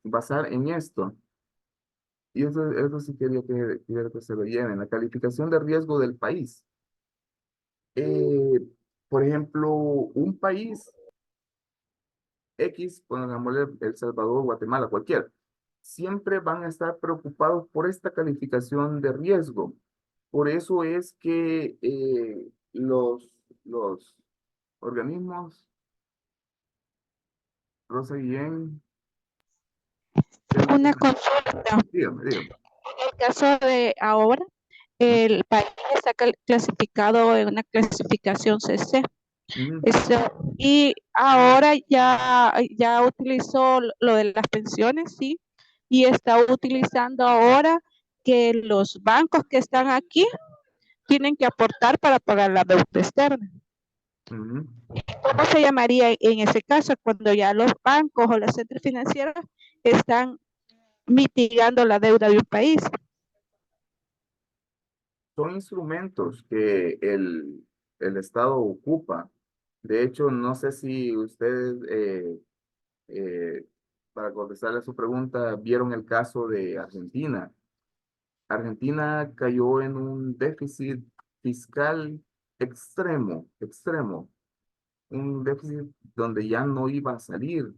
Speaker 1: basar en esto. Y eso sí quería que se lo lleven, la calificación de riesgo del país. Eh, por ejemplo, un país X, pongámosle El Salvador, Guatemala, cualquiera, siempre van a estar preocupados por esta calificación de riesgo. Por eso es que los organismos, Rosa Guillén,
Speaker 2: Una consulta.
Speaker 1: dígame.
Speaker 2: En el caso de ahora, el país está clasificado en una clasificación CC.
Speaker 1: Ujú.
Speaker 2: Y ahora ya utilizó lo de las pensiones, sí, y está utilizando ahora que los bancos que están aquí tienen que aportar para pagar la deuda externa.
Speaker 1: Ujú.
Speaker 2: ¿Cómo se llamaría en ese caso cuando ya los bancos o las centros financieras están mitigando la deuda de un país?
Speaker 1: Son instrumentos que el Estado ocupa. De hecho, no sé si ustedes, eh, para contestarle a su pregunta, vieron el caso de Argentina. Argentina cayó en un déficit fiscal extremo, extremo, un déficit donde ya no iba a salir.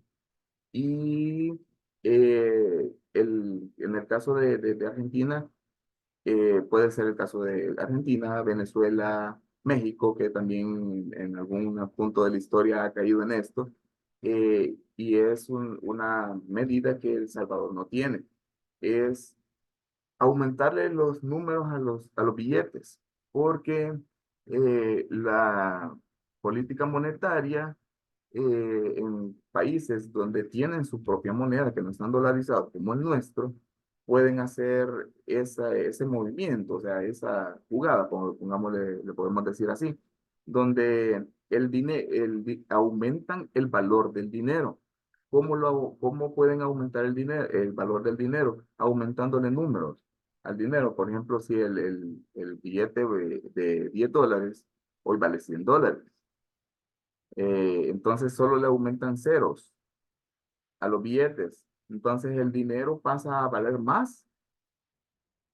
Speaker 1: Y en el caso de Argentina, puede ser el caso de Argentina, Venezuela, México, que también en algún punto de la historia ha caído en esto, y es una medida que El Salvador no tiene. Es aumentarle los números a los billetes, porque la política monetaria en países donde tienen su propia moneda, que no están dolarizados como el nuestro, pueden hacer ese movimiento, o sea, esa jugada, pongámosle, le podemos decir así, donde aumentan el valor del dinero. ¿Cómo pueden aumentar el dinero, el valor del dinero? Aumentándole números al dinero. Por ejemplo, si el billete de $10 hoy vale $100, entonces solo le aumentan ceros a los billetes. Entonces el dinero pasa a valer más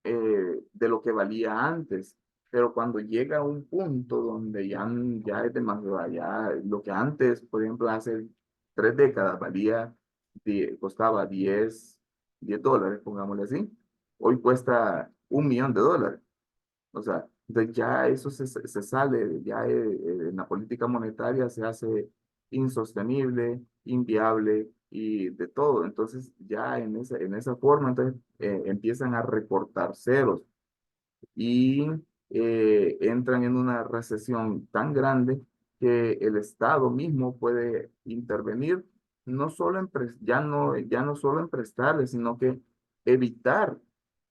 Speaker 1: de lo que valía antes. Pero cuando llega a un punto donde ya es demasiado, ya lo que antes, por ejemplo, hace 3 décadas costaba $10, pongámosle así, hoy cuesta $1 millón. O sea, ya eso se sale, ya en la política monetaria se hace insostenible, inviable y de todo. Entonces, ya en esa forma, entonces empiezan a recortar ceros y entran en una recesión tan grande que el Estado mismo puede intervenir, no solo ya no solo en prestarle, sino que evitar.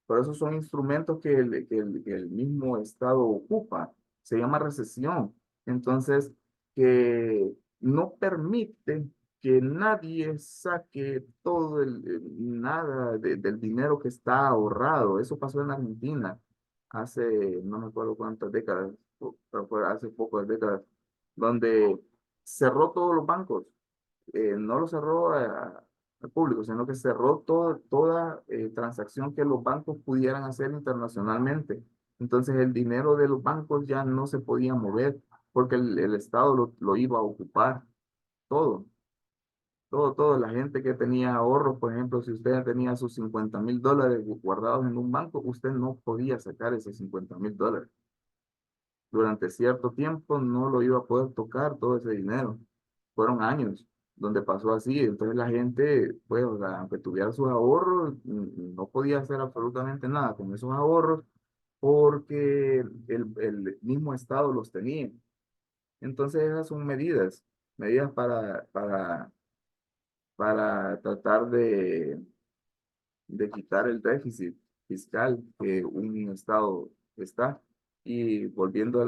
Speaker 1: Por eso son instrumentos que el mismo Estado ocupa. Se llama recesión. Entonces, que no permite que nadie saque nada del dinero que está ahorrado. Eso pasó en Argentina hace no me acuerdo cuántas décadas, pero fue hace pocas décadas, donde cerró todos los bancos. No lo cerró al público, sino que cerró toda transacción que los bancos pudieran hacer internacionalmente. Entonces el dinero de los bancos ya no se podía mover porque el Estado lo iba a ocupar todo. Todo, la gente que tenía ahorros, por ejemplo, si usted tenía sus $50,000 guardados en un banco, usted no podía sacar esos $50,000. Durante cierto tiempo no lo iba a poder tocar todo ese dinero. Fueron años donde pasó así. Entonces la gente, pues, o sea, aunque tuviera sus ahorros, no podía hacer absolutamente nada con esos ahorros porque el mismo Estado los tenía. Entonces esas son medidas para tratar de quitar el déficit fiscal que un Estado está. Y volviendo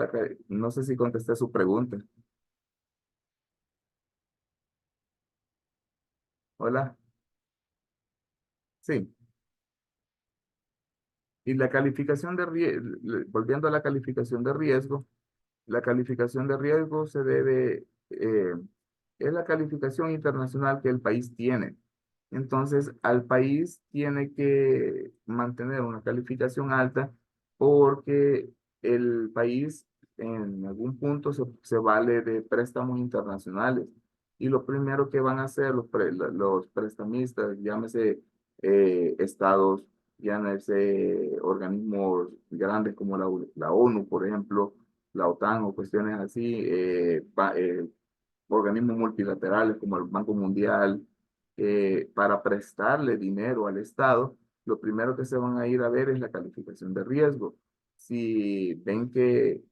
Speaker 1: no sé si contesté su pregunta. Hola, sí. Y la calificación de riesgo, volviendo a la calificación de riesgo se debe, es la calificación internacional que el país tiene. Entonces, al país tiene que mantener una calificación alta porque el país en algún punto se vale de préstamos internacionales. Y lo primero que van a hacer los prestamistas, llámese estados, llámese organismos grandes como la ONU, por ejemplo, la OTAN o cuestiones así, organismos multilaterales como el Banco Mundial, para prestarle dinero al Estado, lo primero que se van a ir a ver es la calificación de riesgo. Si ven que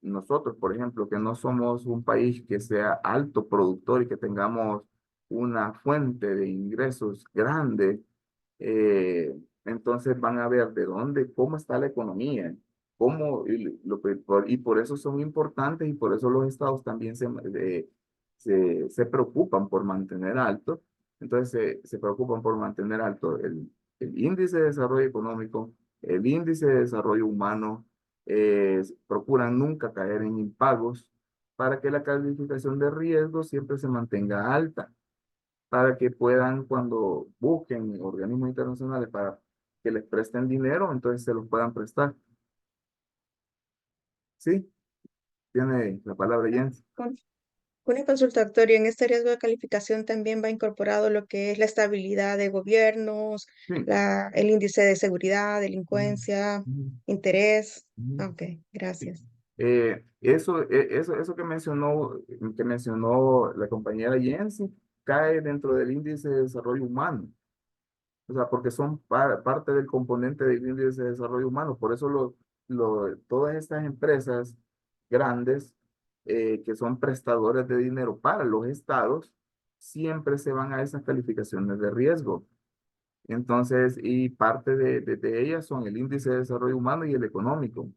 Speaker 1: nosotros, por ejemplo, que no somos un país que sea alto productor y que tengamos una fuente de ingresos grande, entonces van a ver de dónde, cómo está la economía. cómo, y por eso son importantes y por eso los estados también se preocupan por mantener alto. Entonces se preocupan por mantener alto el índice de desarrollo económico, el índice de desarrollo humano, procuran nunca caer en impagos para que la calificación de riesgo siempre se mantenga alta, para que puedan, cuando busquen organismos internacionales para que les presten dinero, entonces se los puedan prestar. ¿Sí? Tiene la palabra Jens.
Speaker 3: Con- Una consulta, doctor, y en este riesgo de calificación también va incorporado lo que es la estabilidad de gobiernos,
Speaker 1: Sí.
Speaker 3: el índice de seguridad, delincuencia,
Speaker 1: Ujú,
Speaker 3: interés.
Speaker 1: ujú.
Speaker 3: Ok, gracias.
Speaker 1: Eso que mencionó la compañera Jensi, cae dentro del índice de desarrollo humano. O sea, porque son parte del componente del índice de desarrollo humano. Por eso todas estas empresas grandes que son prestadores de dinero para los estados, siempre se van a esas calificaciones de riesgo. Entonces, y parte de ellas son el índice de desarrollo humano y el económico.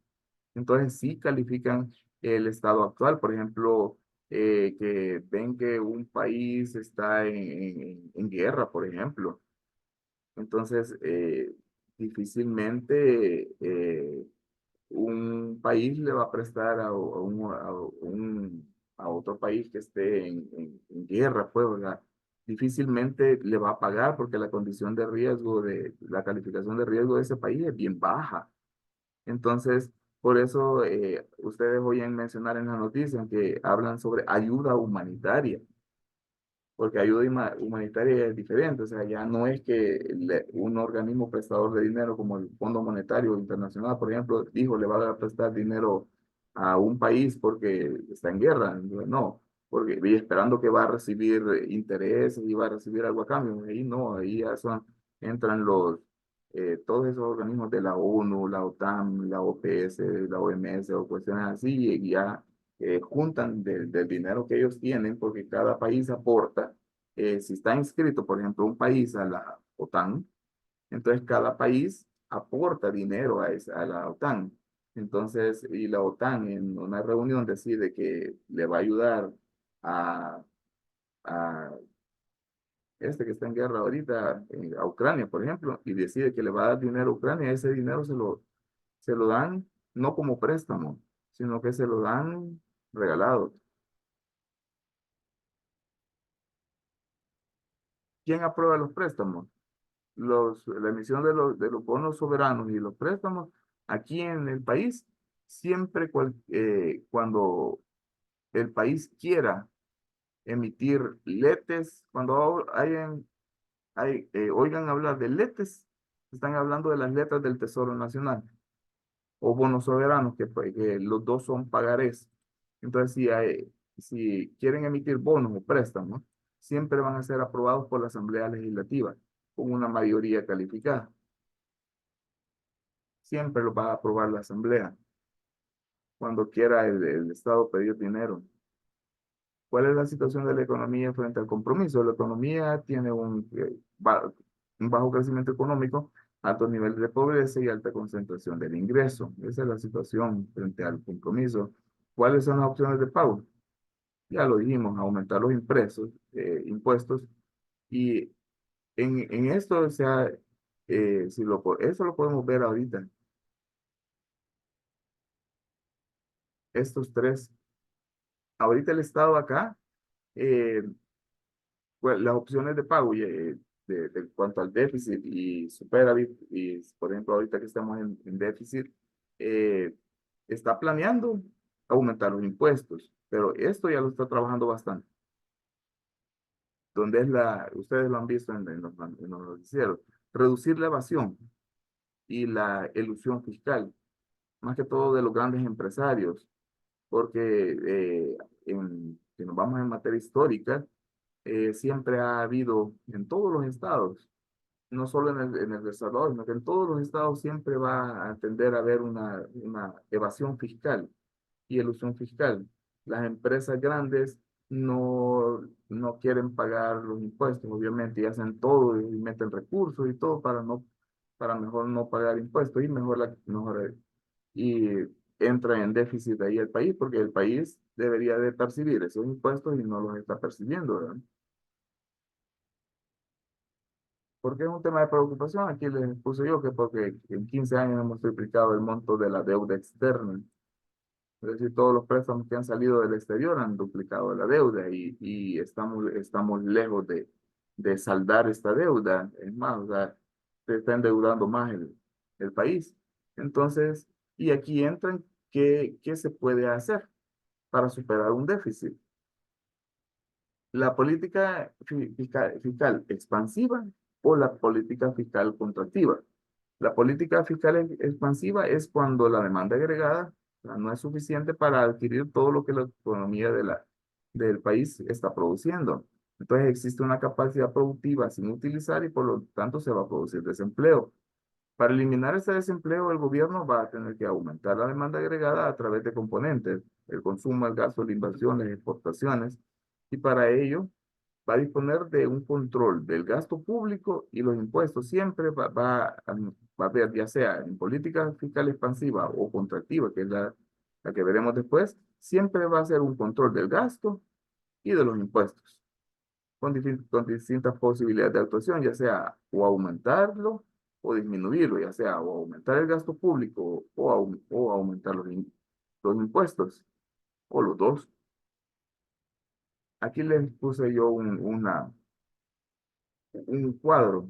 Speaker 1: Entonces, sí califican el estado actual. Por ejemplo, que ven que un país está en guerra, por ejemplo. Entonces, difícilmente un país le va a prestar a otro país que esté en guerra, pues, o sea, difícilmente le va a pagar porque la condición de riesgo, la calificación de riesgo de ese país es bien baja. Entonces, por eso ustedes oyen mencionar en la noticia que hablan sobre ayuda humanitaria, porque ayuda humanitaria es diferente, o sea, ya no es que un organismo prestador de dinero como el Fondo Monetario Internacional, por ejemplo, dijo le va a prestar dinero a un país porque está en guerra, no, porque y esperando que va a recibir intereses y va a recibir algo a cambio, ahí no, ahí ya entran todos esos organismos de la ONU, la OTAN, la OPS, la OMS o cuestiones así, y ya juntan del dinero que ellos tienen, porque cada país aporta. Si está inscrito, por ejemplo, un país a la OTAN, entonces cada país aporta dinero a la OTAN. Entonces, y la OTAN en una reunión decide que le va a ayudar a, a este que está en guerra ahorita, a Ucrania, por ejemplo, y decide que le va a dar dinero a Ucrania, ese dinero se lo dan no como préstamo, sino que se lo dan regalado. ¿Quién aprueba los préstamos? La emisión de los bonos soberanos y los préstamos aquí en el país, siempre cuando el país quiera emitir letes, cuando oigan hablar de letes, están hablando de las letras del Tesoro Nacional o bonos soberanos, que los dos son pagarés. Entonces, si quieren emitir bonos o préstamos, siempre van a ser aprobados por la Asamblea Legislativa con una mayoría calificada. Siempre lo va a aprobar la Asamblea cuando quiera el Estado pedir dinero. ¿Cuál es la situación de la economía frente al compromiso? La economía tiene un bajo crecimiento económico, altos niveles de pobreza y alta concentración del ingreso. Esa es la situación frente al compromiso. ¿Cuáles son las opciones de pago? Ya lo dijimos, aumentar los impuestos. Y en esto, o sea, eso lo podemos ver ahorita. Estos tres. Ahorita el Estado acá, eh, pues, las opciones de pago de cuanto al déficit y superávit, y por ejemplo, ahorita que estamos en déficit, eh, está planeando aumentar los impuestos, pero esto ya lo está trabajando bastante. Donde ustedes lo han visto en los noticieros, reducir la evasión y la elusión fiscal, más que todo de los grandes empresarios, porque si nos vamos en materia histórica, siempre ha habido en todos los estados, no solo en el Salvador, sino que en todos los estados siempre va a tender a haber una evasión fiscal y elusión fiscal. Las empresas grandes no quieren pagar los impuestos, obviamente, y hacen todo y meten recursos y todo para mejor no pagar impuestos y mejor y entra en déficit ahí el país, porque el país debería de percibir esos impuestos y no los está percibiendo, ¿verdad? Porque es un tema de preocupación. Aquí les puse yo que porque en 15 años hemos triplicado el monto de la deuda externa. Es decir, todos los préstamos que han salido del exterior han duplicado la deuda y estamos lejos de saldar esta deuda. Es más, o sea, se está endeudando más el país. Entonces, y aquí entran qué se puede hacer para superar un déficit. La política fiscal expansiva o la política fiscal contractiva. La política fiscal expansiva es cuando la demanda agregada, o sea, no es suficiente para adquirir todo lo que la economía del país está produciendo. Entonces existe una capacidad productiva sin utilizar y por lo tanto se va a producir desempleo. Para eliminar ese desempleo, el gobierno va a tener que aumentar la demanda agregada a través de componentes, el consumo, el gasto, la inversión, las exportaciones, y para ello va a disponer de un control del gasto público y los impuestos. Siempre va a haber, ya sea en política fiscal expansiva o contractiva, que es la que veremos después, siempre va a ser un control del gasto y de los impuestos, con distintas posibilidades de actuación, ya sea o aumentarlo o disminuirlo, ya sea o aumentar el gasto público o aumentar los impuestos, o los dos. Aquí les puse yo un cuadro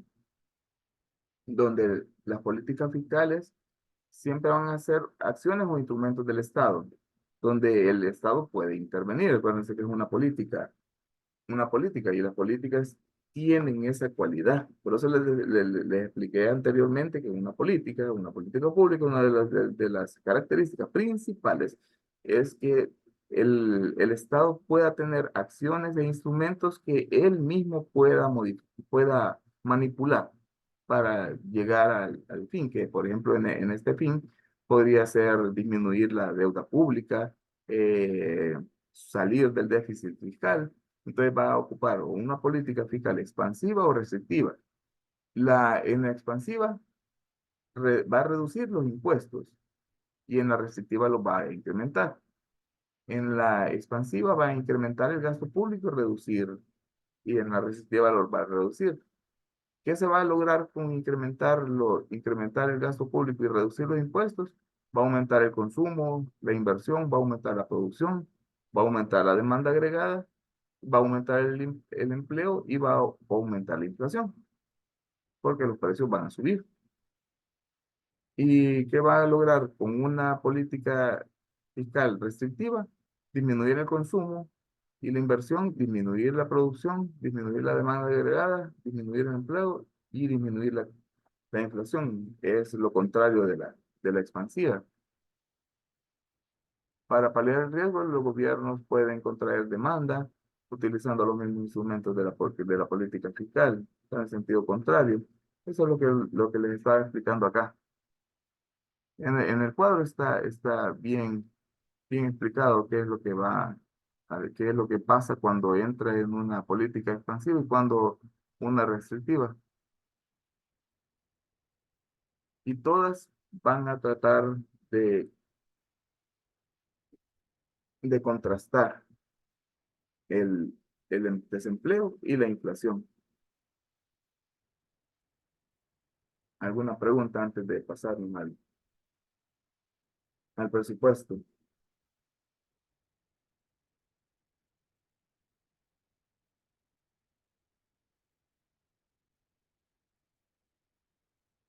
Speaker 1: donde las políticas fiscales siempre van a ser acciones o instrumentos del Estado, donde el Estado puede intervenir. Acuérdense que es una política y las políticas tienen esa cualidad. Por eso les expliqué anteriormente que una política pública, una de las características principales es que el Estado pueda tener acciones e instrumentos que él mismo pueda manipular para llegar al fin, que por ejemplo en este fin podría ser disminuir la deuda pública, salir del déficit fiscal. Entonces va a ocupar o una política fiscal expansiva o restrictiva. En la expansiva va a reducir los impuestos y en la restrictiva los va a incrementar. En la expansiva va a incrementar el gasto público y reducir, y en la restrictiva los va a reducir. ¿Qué se va a lograr con incrementar el gasto público y reducir los impuestos? Va a aumentar el consumo, la inversión, va a aumentar la producción, va a aumentar la demanda agregada, va a aumentar el empleo y va a aumentar la inflación, porque los precios van a subir. ¿Y qué va a lograr con una política fiscal restrictiva? Disminuir el consumo y la inversión, disminuir la producción, disminuir la demanda agregada, disminuir el empleo y disminuir la inflación, que es lo contrario de la expansiva. Para paliar el riesgo, los gobiernos pueden contraer demanda utilizando los mismos instrumentos de la política fiscal, en el sentido contrario. Eso es lo que les estaba explicando acá. En el cuadro está bien explicado qué es lo que qué es lo que pasa cuando entra en una política expansiva y cuando una restrictiva. Y todas van a tratar de, de contrastar el, el desempleo y la inflación. ¿Alguna pregunta antes de pasar al presupuesto?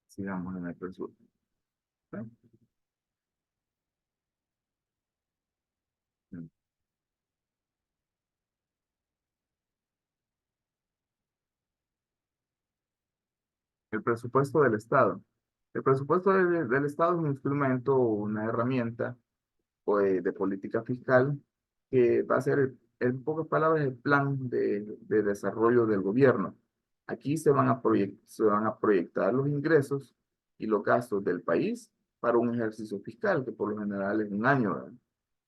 Speaker 1: Sigamos en el presupuesto. El presupuesto del Estado. El presupuesto del Estado es un instrumento, una herramienta de política fiscal que va a ser, en pocas palabras, el plan de desarrollo del gobierno. Aquí se van a proyectar los ingresos y los gastos del país para un ejercicio fiscal, que por lo general es un año, ¿verdad?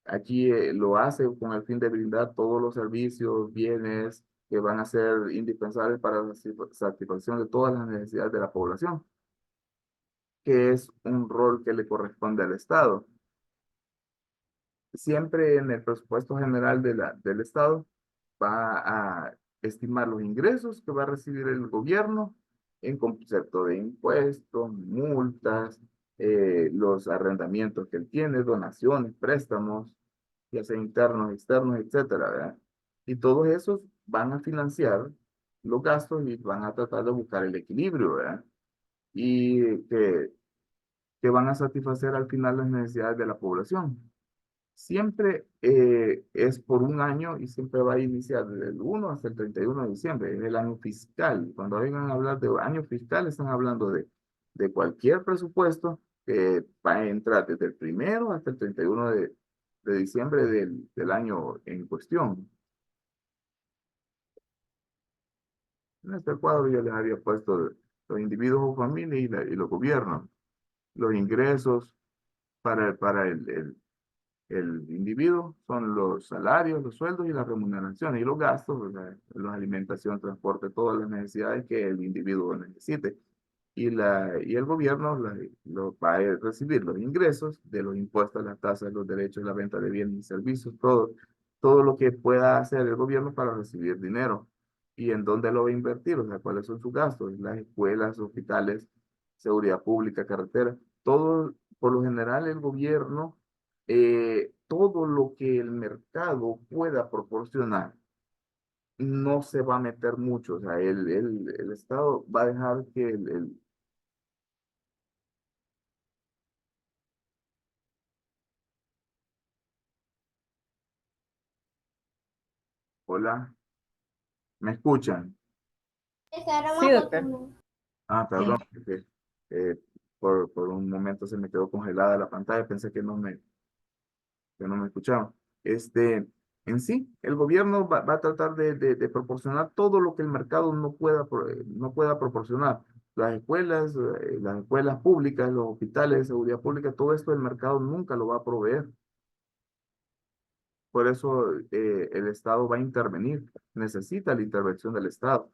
Speaker 1: Aquí lo hace con el fin de brindar todos los servicios, bienes que van a ser indispensables para la satisfacción de todas las necesidades de la población. que es un rol que le corresponde al Estado. Siempre en el presupuesto general del Estado va a estimar los ingresos que va a recibir el gobierno en concepto de impuestos, multas, los arrendamientos que él tiene, donaciones, préstamos, ya sea internos, externos, etcétera, ¿verdad? Y todos esos van a financiar los gastos y van a tratar de buscar el equilibrio, ¿verdad? Y que van a satisfacer al final las necesidades de la población. Siempre es por un año y siempre va a iniciar desde el 1 hasta el 31 de diciembre, es el año fiscal. Cuando vengan a hablar de año fiscal, están hablando de cualquier presupuesto que va a entrar desde el primero hasta el 31 de diciembre del año en cuestión. En este cuadro yo les había puesto los individuos o familias y los gobiernos, los ingresos para el individuo son los salarios, los sueldos y las remuneraciones y los gastos, o sea, la alimentación, transporte, todas las necesidades que el individuo necesite. Y el gobierno va a recibir los ingresos de los impuestos, las tasas, los derechos, la venta de bienes y servicios, todo lo que pueda hacer el gobierno para recibir dinero. ¿Y en dónde lo va a invertir? O sea, ¿cuáles son sus gastos? Las escuelas, hospitales, seguridad pública, carretera. Todo, por lo general, el gobierno, todo lo que el mercado pueda proporcionar, no se va a meter mucho. O sea, el Estado va a dejar que Hola, ¿me escuchan?
Speaker 4: Sí, doctor.
Speaker 1: Ah,
Speaker 4: Sí.
Speaker 1: perdón, porque, eh, por un momento se me quedó congelada la pantalla, pensé que no me escuchaban. En sí, el gobierno va a tratar de proporcionar todo lo que el mercado no pueda proporcionar. Las escuelas públicas, los hospitales, seguridad pública, todo esto el mercado nunca lo va a proveer. Por eso el Estado va a intervenir, necesita la intervención del Estado.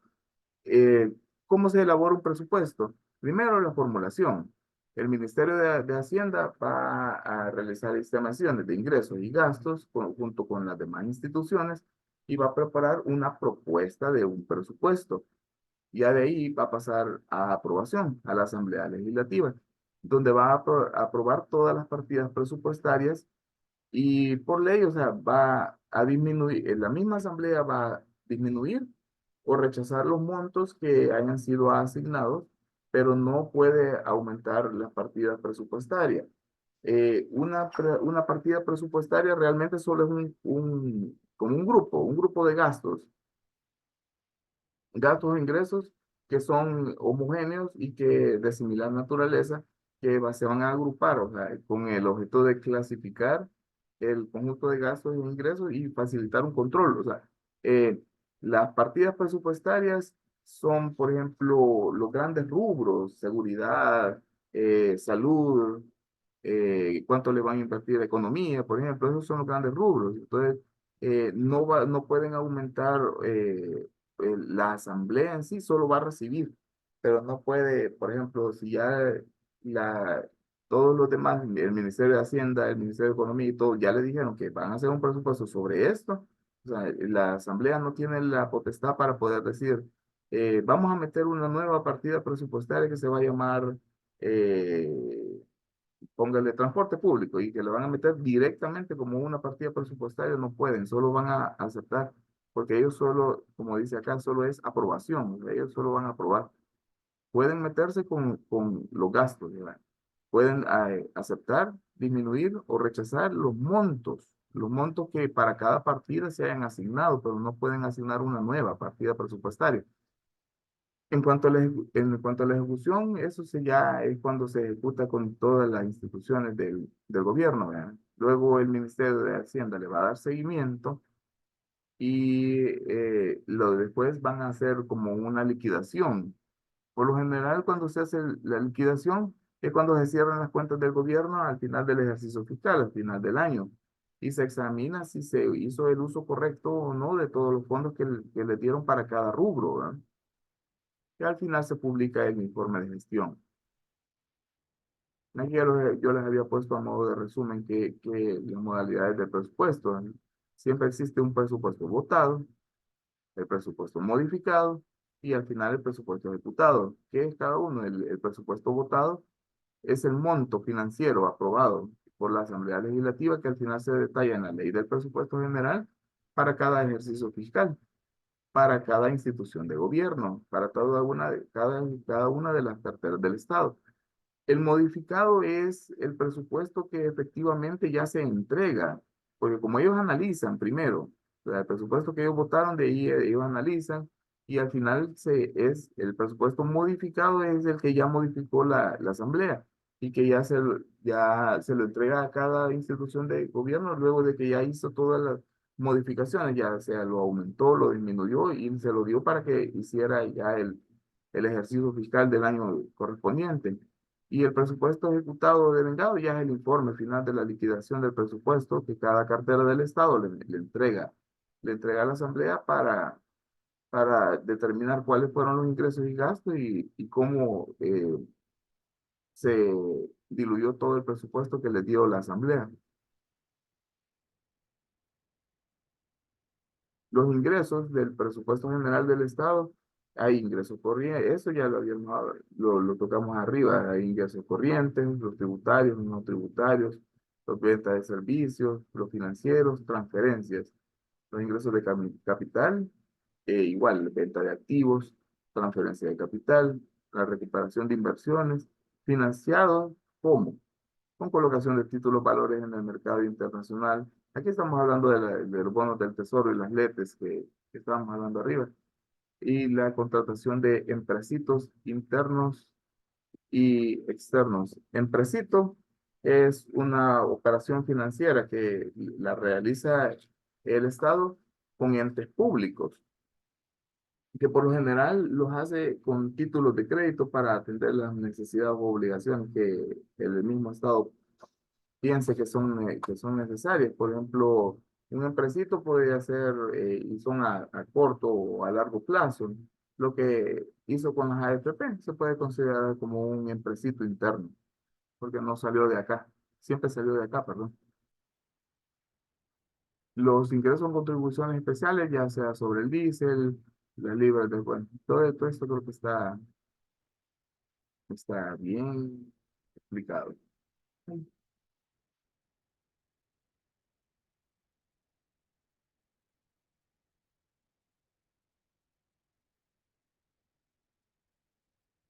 Speaker 1: Eh, ¿Cómo se elabora un presupuesto? Primero, la formulación. El Ministerio de Hacienda va a realizar estimaciones de ingresos y gastos junto con las demás instituciones y va a preparar una propuesta de un presupuesto. Ya de ahí va a pasar a aprobación a la Asamblea Legislativa, donde va a aprobar todas las partidas presupuestarias y por ley, o sea, va a disminuir, la misma asamblea va a disminuir o rechazar los montos que hayan sido asignados, pero no puede aumentar las partidas presupuestarias. Una partida presupuestaria realmente solo es como un grupo de gastos e ingresos que son homogéneos y que de similar naturaleza, se van a agrupar, o sea, con el objeto de clasificar el conjunto de gastos e ingresos y facilitar un control. O sea, eh, las partidas presupuestarias son, por ejemplo, los grandes rubros, seguridad, salud, cuánto le van a invertir a economía, por ejemplo, esos son los grandes rubros. Entonces, no pueden aumentar la asamblea en sí, solo va a recibir, pero no puede, por ejemplo, si ya la, todos los demás, el Ministerio de Hacienda, el Ministerio de Economía y todo, ya le dijeron que van a hacer un presupuesto sobre esto, o sea, la asamblea no tiene la potestad para poder decir, vamos a meter una nueva partida presupuestaria que se va a llamar póngale transporte público y que le van a meter directamente como una partida presupuestaria, no pueden, solo van a aceptar, porque ellos solo, como dice acá, solo es aprobación, o sea, ellos solo van a aprobar. Pueden meterse con los gastos, ¿verdad? Pueden aceptar, disminuir o rechazar los montos que para cada partida se hayan asignado, pero no pueden asignar una nueva partida presupuestaria. En cuanto a la ejecución, eso ya es cuando se ejecuta con todas las instituciones del gobierno, ¿verdad? Luego el Ministerio de Hacienda le va a dar seguimiento y después van a hacer como una liquidación. Por lo general, cuando se hace la liquidación, es cuando se cierran las cuentas del gobierno al final del ejercicio fiscal, al final del año. Y se examina si se hizo el uso correcto o no de todos los fondos que le dieron para cada rubro, ¿verdad? Y al final se publica el informe de gestión. Aquí yo les había puesto a modo de resumen que las modalidades del presupuesto. Siempre existe un presupuesto votado, el presupuesto modificado y al final el presupuesto ejecutado. ¿Qué es cada uno? El presupuesto votado es el monto financiero aprobado por la Asamblea Legislativa que al final se detalla en la ley del presupuesto general para cada ejercicio fiscal, para cada institución de gobierno, para cada una de las carteras del Estado. El modificado es el presupuesto que efectivamente ya se entrega, porque como ellos analizan primero, o sea, el presupuesto que ellos votaron, de ahí ellos analizan, y al final es el presupuesto modificado es el que ya modificó la Asamblea y que ya se lo entrega a cada institución de gobierno luego de que ya hizo todas las modificaciones, ya sea lo aumentó, lo disminuyó y se lo dio para que hiciera ya el ejercicio fiscal del año correspondiente. Y el presupuesto ejecutado de vengado ya es el informe final de la liquidación del presupuesto que cada cartera del Estado le entrega a la Asamblea para determinar cuáles fueron los ingresos y gastos y cómo se diluyó todo el presupuesto que le dio la Asamblea. Los ingresos del presupuesto general del Estado, hay ingresos corrientes, eso ya lo tocamos arriba, hay ingresos corrientes, los tributarios, los no tributarios, los ventas de servicios, los financieros, transferencias, los ingresos de capital, igual, venta de activos, transferencia de capital, la recuperación de inversiones, financiados, ¿cómo? Con colocación de títulos valores en el mercado internacional. Aquí estamos hablando de los bonos del tesoro y las letes que estábamos hablando arriba. Y la contratación de empresitos internos y externos. Empresito es una operación financiera que la realiza el Estado con entes públicos, que por lo general los hace con títulos de crédito para atender las necesidades o obligaciones que el mismo Estado piense que son necesarias. Por ejemplo, un empresito podría ser, y son a corto o a largo plazo. Lo que hizo con las AFP se puede considerar como un empresito interno, porque no salió de acá, siempre salió de acá, perdón. Los ingresos son contribuciones especiales, ya sea sobre el diésel, las libras de, bueno, todo esto creo que está bien explicado.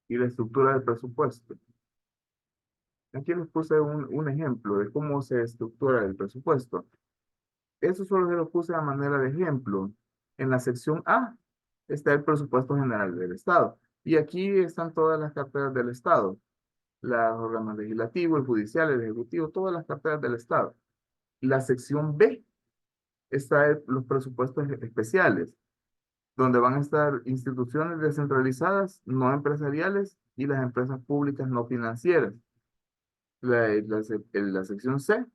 Speaker 1: Y la estructura del presupuesto. Aquí les puse un ejemplo de cómo se estructura el presupuesto. Eso solo se lo puse a manera de ejemplo. En la sección A está el presupuesto general del Estado. Y aquí están todas las carteras del Estado. Los órganos legislativos, el judicial, el ejecutivo, todas las carteras del Estado. La sección B está los presupuestos especiales, donde van a estar instituciones descentralizadas, no empresariales y las empresas públicas no financieras. La sección C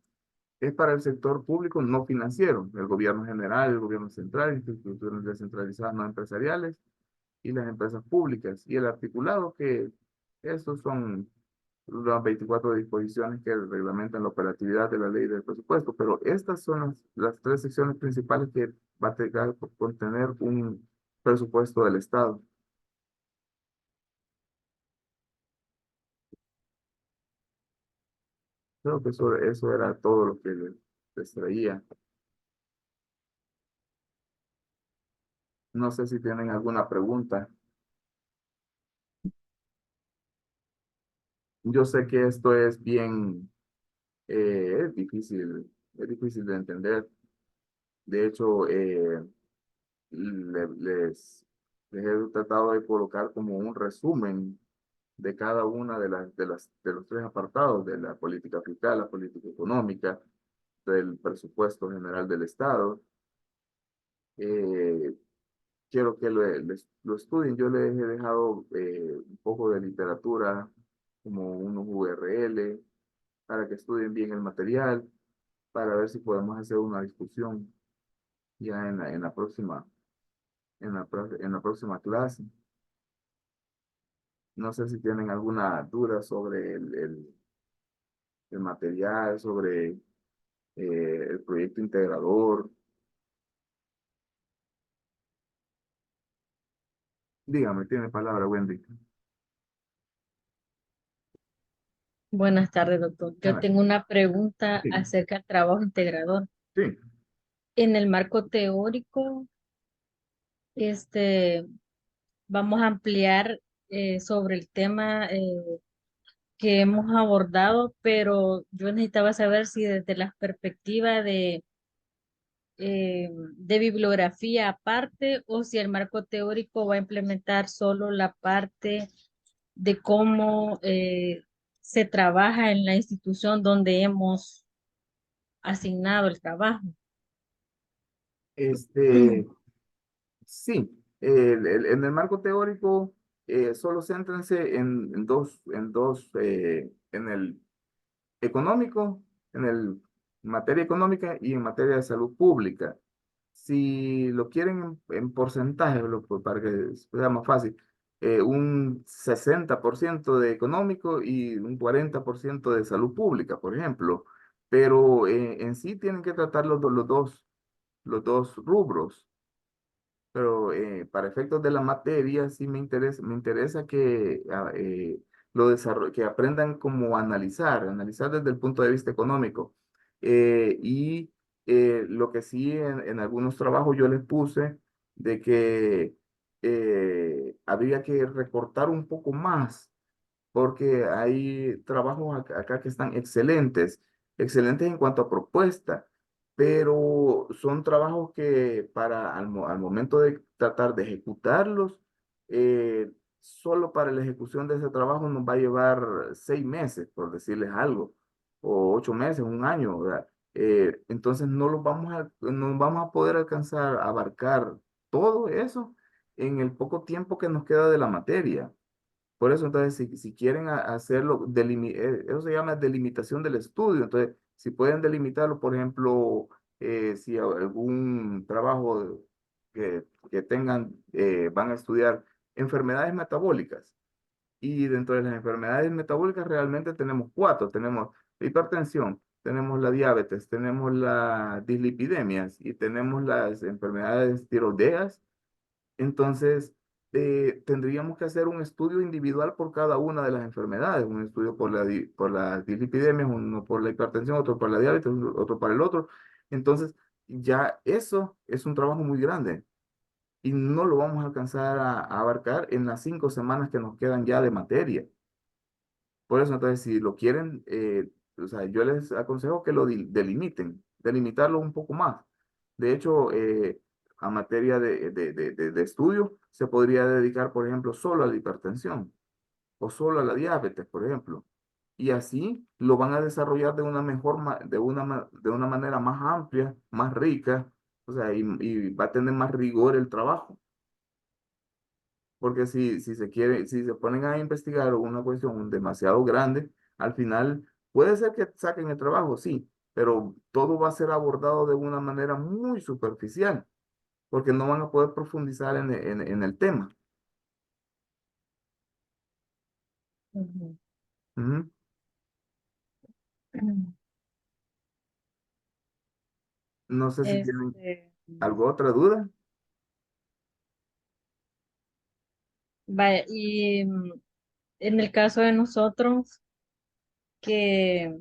Speaker 1: es para el sector público no financiero, el gobierno general, el gobierno central, instituciones descentralizadas no empresariales y las empresas públicas. Y el articulado, que esos son las 24 disposiciones que reglamentan la operatividad de la ley del presupuesto, pero estas son las tres secciones principales que va a tener que contener un presupuesto del Estado. Creo que eso era todo lo que les traía. No sé si tienen alguna pregunta. Yo sé que esto es bien, es difícil de entender. De hecho, les he tratado de colocar como un resumen de cada una de los tres apartados de la política fiscal, la política económica, del presupuesto general del Estado. Eh, quiero que lo estudien. Yo les he dejado un poco de literatura, como unos URL, para que estudien bien el material, para ver si podemos hacer una discusión ya en la próxima clase. No sé si tienen alguna duda sobre el material, sobre el proyecto integrador. Dígame, tiene palabra, Wendy.
Speaker 6: Buenas tardes, doctor. Yo
Speaker 1: Ah,
Speaker 6: tengo una pregunta
Speaker 1: sí,
Speaker 6: acerca del trabajo integrador.
Speaker 1: sí.
Speaker 6: En el marco teórico, este, vamos a ampliar sobre el tema que hemos abordado, pero yo necesitaba saber si desde la perspectiva de bibliografía aparte o si el marco teórico va a implementar solo la parte de cómo se trabaja en la institución donde hemos asignado el trabajo.
Speaker 1: Este, sí, en el marco teórico, solo céntrense en el económico, en el materia económica y en materia de salud pública. Si lo quieren en porcentaje, para que sea más fácil, un 60% de económico y un 40% de salud pública, por ejemplo. Pero en sí tienen que tratar los dos rubros. Pero para efectos de la materia sí me interesa que, que aprendan cómo analizar desde el punto de vista económico. Y lo que sí en algunos trabajos yo les puse de que habría que recortar un poco más porque hay trabajos acá que están excelentes, excelentes en cuanto a propuesta, pero son trabajos que al momento de tratar de ejecutarlos, solo para la ejecución de ese trabajo nos va a llevar 6 meses, por decirles algo, o 8 meses, un año, ¿verdad? Entonces no vamos a poder alcanzar a abarcar todo eso en el poco tiempo que nos queda de la materia. Por eso, entonces, si quieren hacerlo, eso se llama delimitación del estudio. Entonces, si pueden delimitarlo, por ejemplo, si algún trabajo que tengan, van a estudiar enfermedades metabólicas. Y dentro de las enfermedades metabólicas realmente tenemos cuatro. Tenemos la hipertensión, tenemos la diabetes, tenemos las dislipidemias y tenemos las enfermedades tiroideas. Entonces, tendríamos que hacer un estudio individual por cada una de las enfermedades, un estudio por las dislipidemias, uno por la hipertensión, otro por la diabetes, otro para el otro. Entonces, ya eso es un trabajo muy grande y no lo vamos a alcanzar a abarcar en las 5 semanas que nos quedan ya de materia. Por eso, entonces, si lo quieren, o sea, yo les aconsejo que lo delimitarlo un poco más. De hecho, a materia de estudio, se podría dedicar, por ejemplo, solo a la hipertensión o solo a la diabetes, por ejemplo. Y así lo van a desarrollar de una de una manera más amplia, más rica, o sea, y va a tener más rigor el trabajo. Porque si se ponen a investigar una cuestión demasiado grande, al final puede ser que saquen el trabajo, sí, pero todo va a ser abordado de una manera muy superficial, porque no van a poder profundizar en el tema.
Speaker 6: Ujú.
Speaker 1: Ujú. No sé si tienen
Speaker 6: Este,
Speaker 1: alguna otra duda.
Speaker 6: vaya, y en el caso de nosotros, que,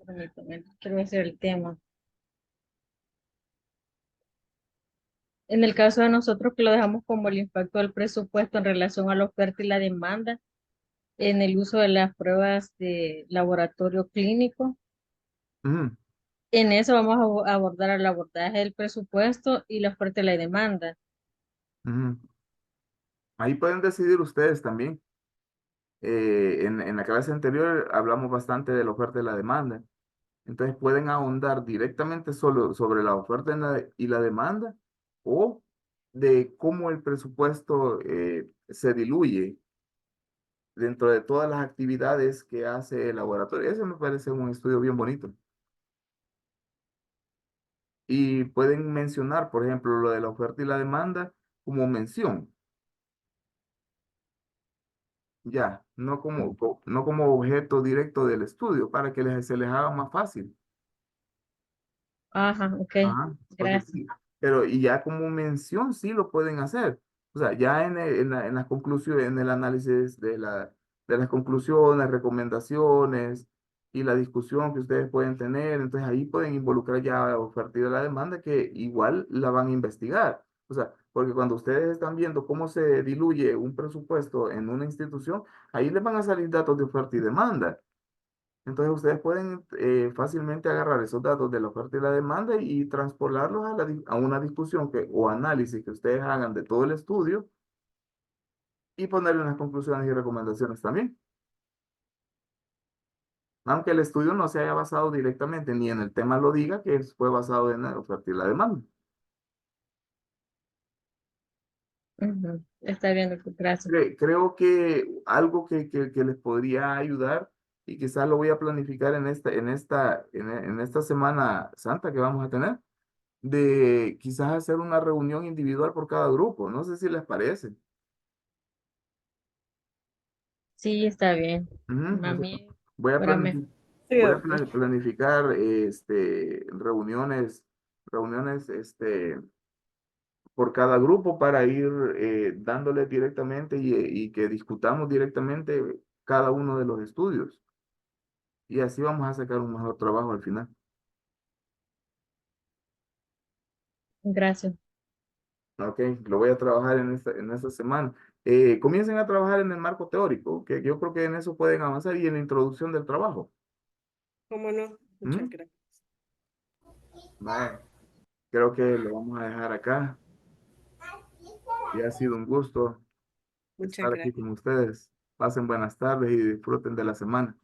Speaker 6: permítame, quiero hacer el tema. En el caso de nosotros que lo dejamos como el impacto del presupuesto en relación a la oferta y la demanda en el uso de las pruebas de laboratorio clínico,
Speaker 1: Ujú,
Speaker 6: en eso vamos a abordar el abordaje del presupuesto y la oferta y la demanda.
Speaker 1: ujú. Ahí pueden decidir ustedes también. En la clase anterior hablamos bastante de la oferta y la demanda. Entonces pueden ahondar directamente solo sobre la oferta y la demanda o de cómo el presupuesto se diluye dentro de todas las actividades que hace el laboratorio. Ese me parece un estudio bien bonito. Y pueden mencionar, por ejemplo, lo de la oferta y la demanda como mención. ya, no como objeto directo del estudio, para que se les haga más fácil.
Speaker 6: Ajá, ok.
Speaker 1: Ajá, porque
Speaker 6: Gracias.
Speaker 1: sí, pero y ya como mención sí lo pueden hacer. O sea, ya en las conclusiones, en el análisis de las conclusiones, recomendaciones y la discusión que ustedes pueden tener, entonces ahí pueden involucrar ya la oferta y la demanda que igual la van a investigar. O sea, porque cuando ustedes están viendo cómo se diluye un presupuesto en una institución, ahí les van a salir datos de oferta y demanda. Entonces ustedes pueden fácilmente agarrar esos datos de la oferta y la demanda y transpolarlos a una discusión o análisis que ustedes hagan de todo el estudio y ponerle unas conclusiones y recomendaciones también. Aunque el estudio no se haya basado directamente ni en el tema lo diga, que fue basado en la oferta y la demanda.
Speaker 6: Ujú. Está bien, doctor. Gracias.
Speaker 1: Creo que algo que les podría ayudar y quizás lo voy a planificar en esta Semana Santa que vamos a tener de quizás hacer una reunión individual por cada grupo. No sé si les parece.
Speaker 6: Sí, está bien.
Speaker 1: Ujú.
Speaker 6: A mí,
Speaker 1: Voy a
Speaker 6: para mí.
Speaker 4: Sí, doctor.
Speaker 1: planificar reuniones por cada grupo para ir dándole directamente y que discutamos directamente cada uno de los estudios. Y así vamos a sacar un mejor trabajo al final.
Speaker 6: Gracias.
Speaker 1: Ok, lo voy a trabajar en esta semana. Comiencen a trabajar en el marco teórico, que yo creo que en eso pueden avanzar y en la introducción del trabajo.
Speaker 7: ¿Cómo no? Muchas
Speaker 1: ¿Mm?
Speaker 7: gracias.
Speaker 1: Vale, creo que lo vamos a dejar acá. Y ha sido un gusto
Speaker 7: Muchas
Speaker 1: estar aquí
Speaker 7: gracias.
Speaker 1: con ustedes. Pasen buenas tardes y disfruten de la semana.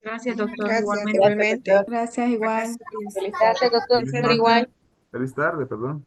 Speaker 2: Gracias, doctor.
Speaker 3: Gracias,
Speaker 2: Igualmente.
Speaker 4: Gracias,
Speaker 3: igualmente.
Speaker 4: doctor.
Speaker 5: Gracias, igual.
Speaker 7: Vacaciones.
Speaker 4: Feliz tarde.
Speaker 2: Gracias, doctor.
Speaker 1: Feliz
Speaker 2: Igual.
Speaker 1: noche. Feliz tarde, perdón.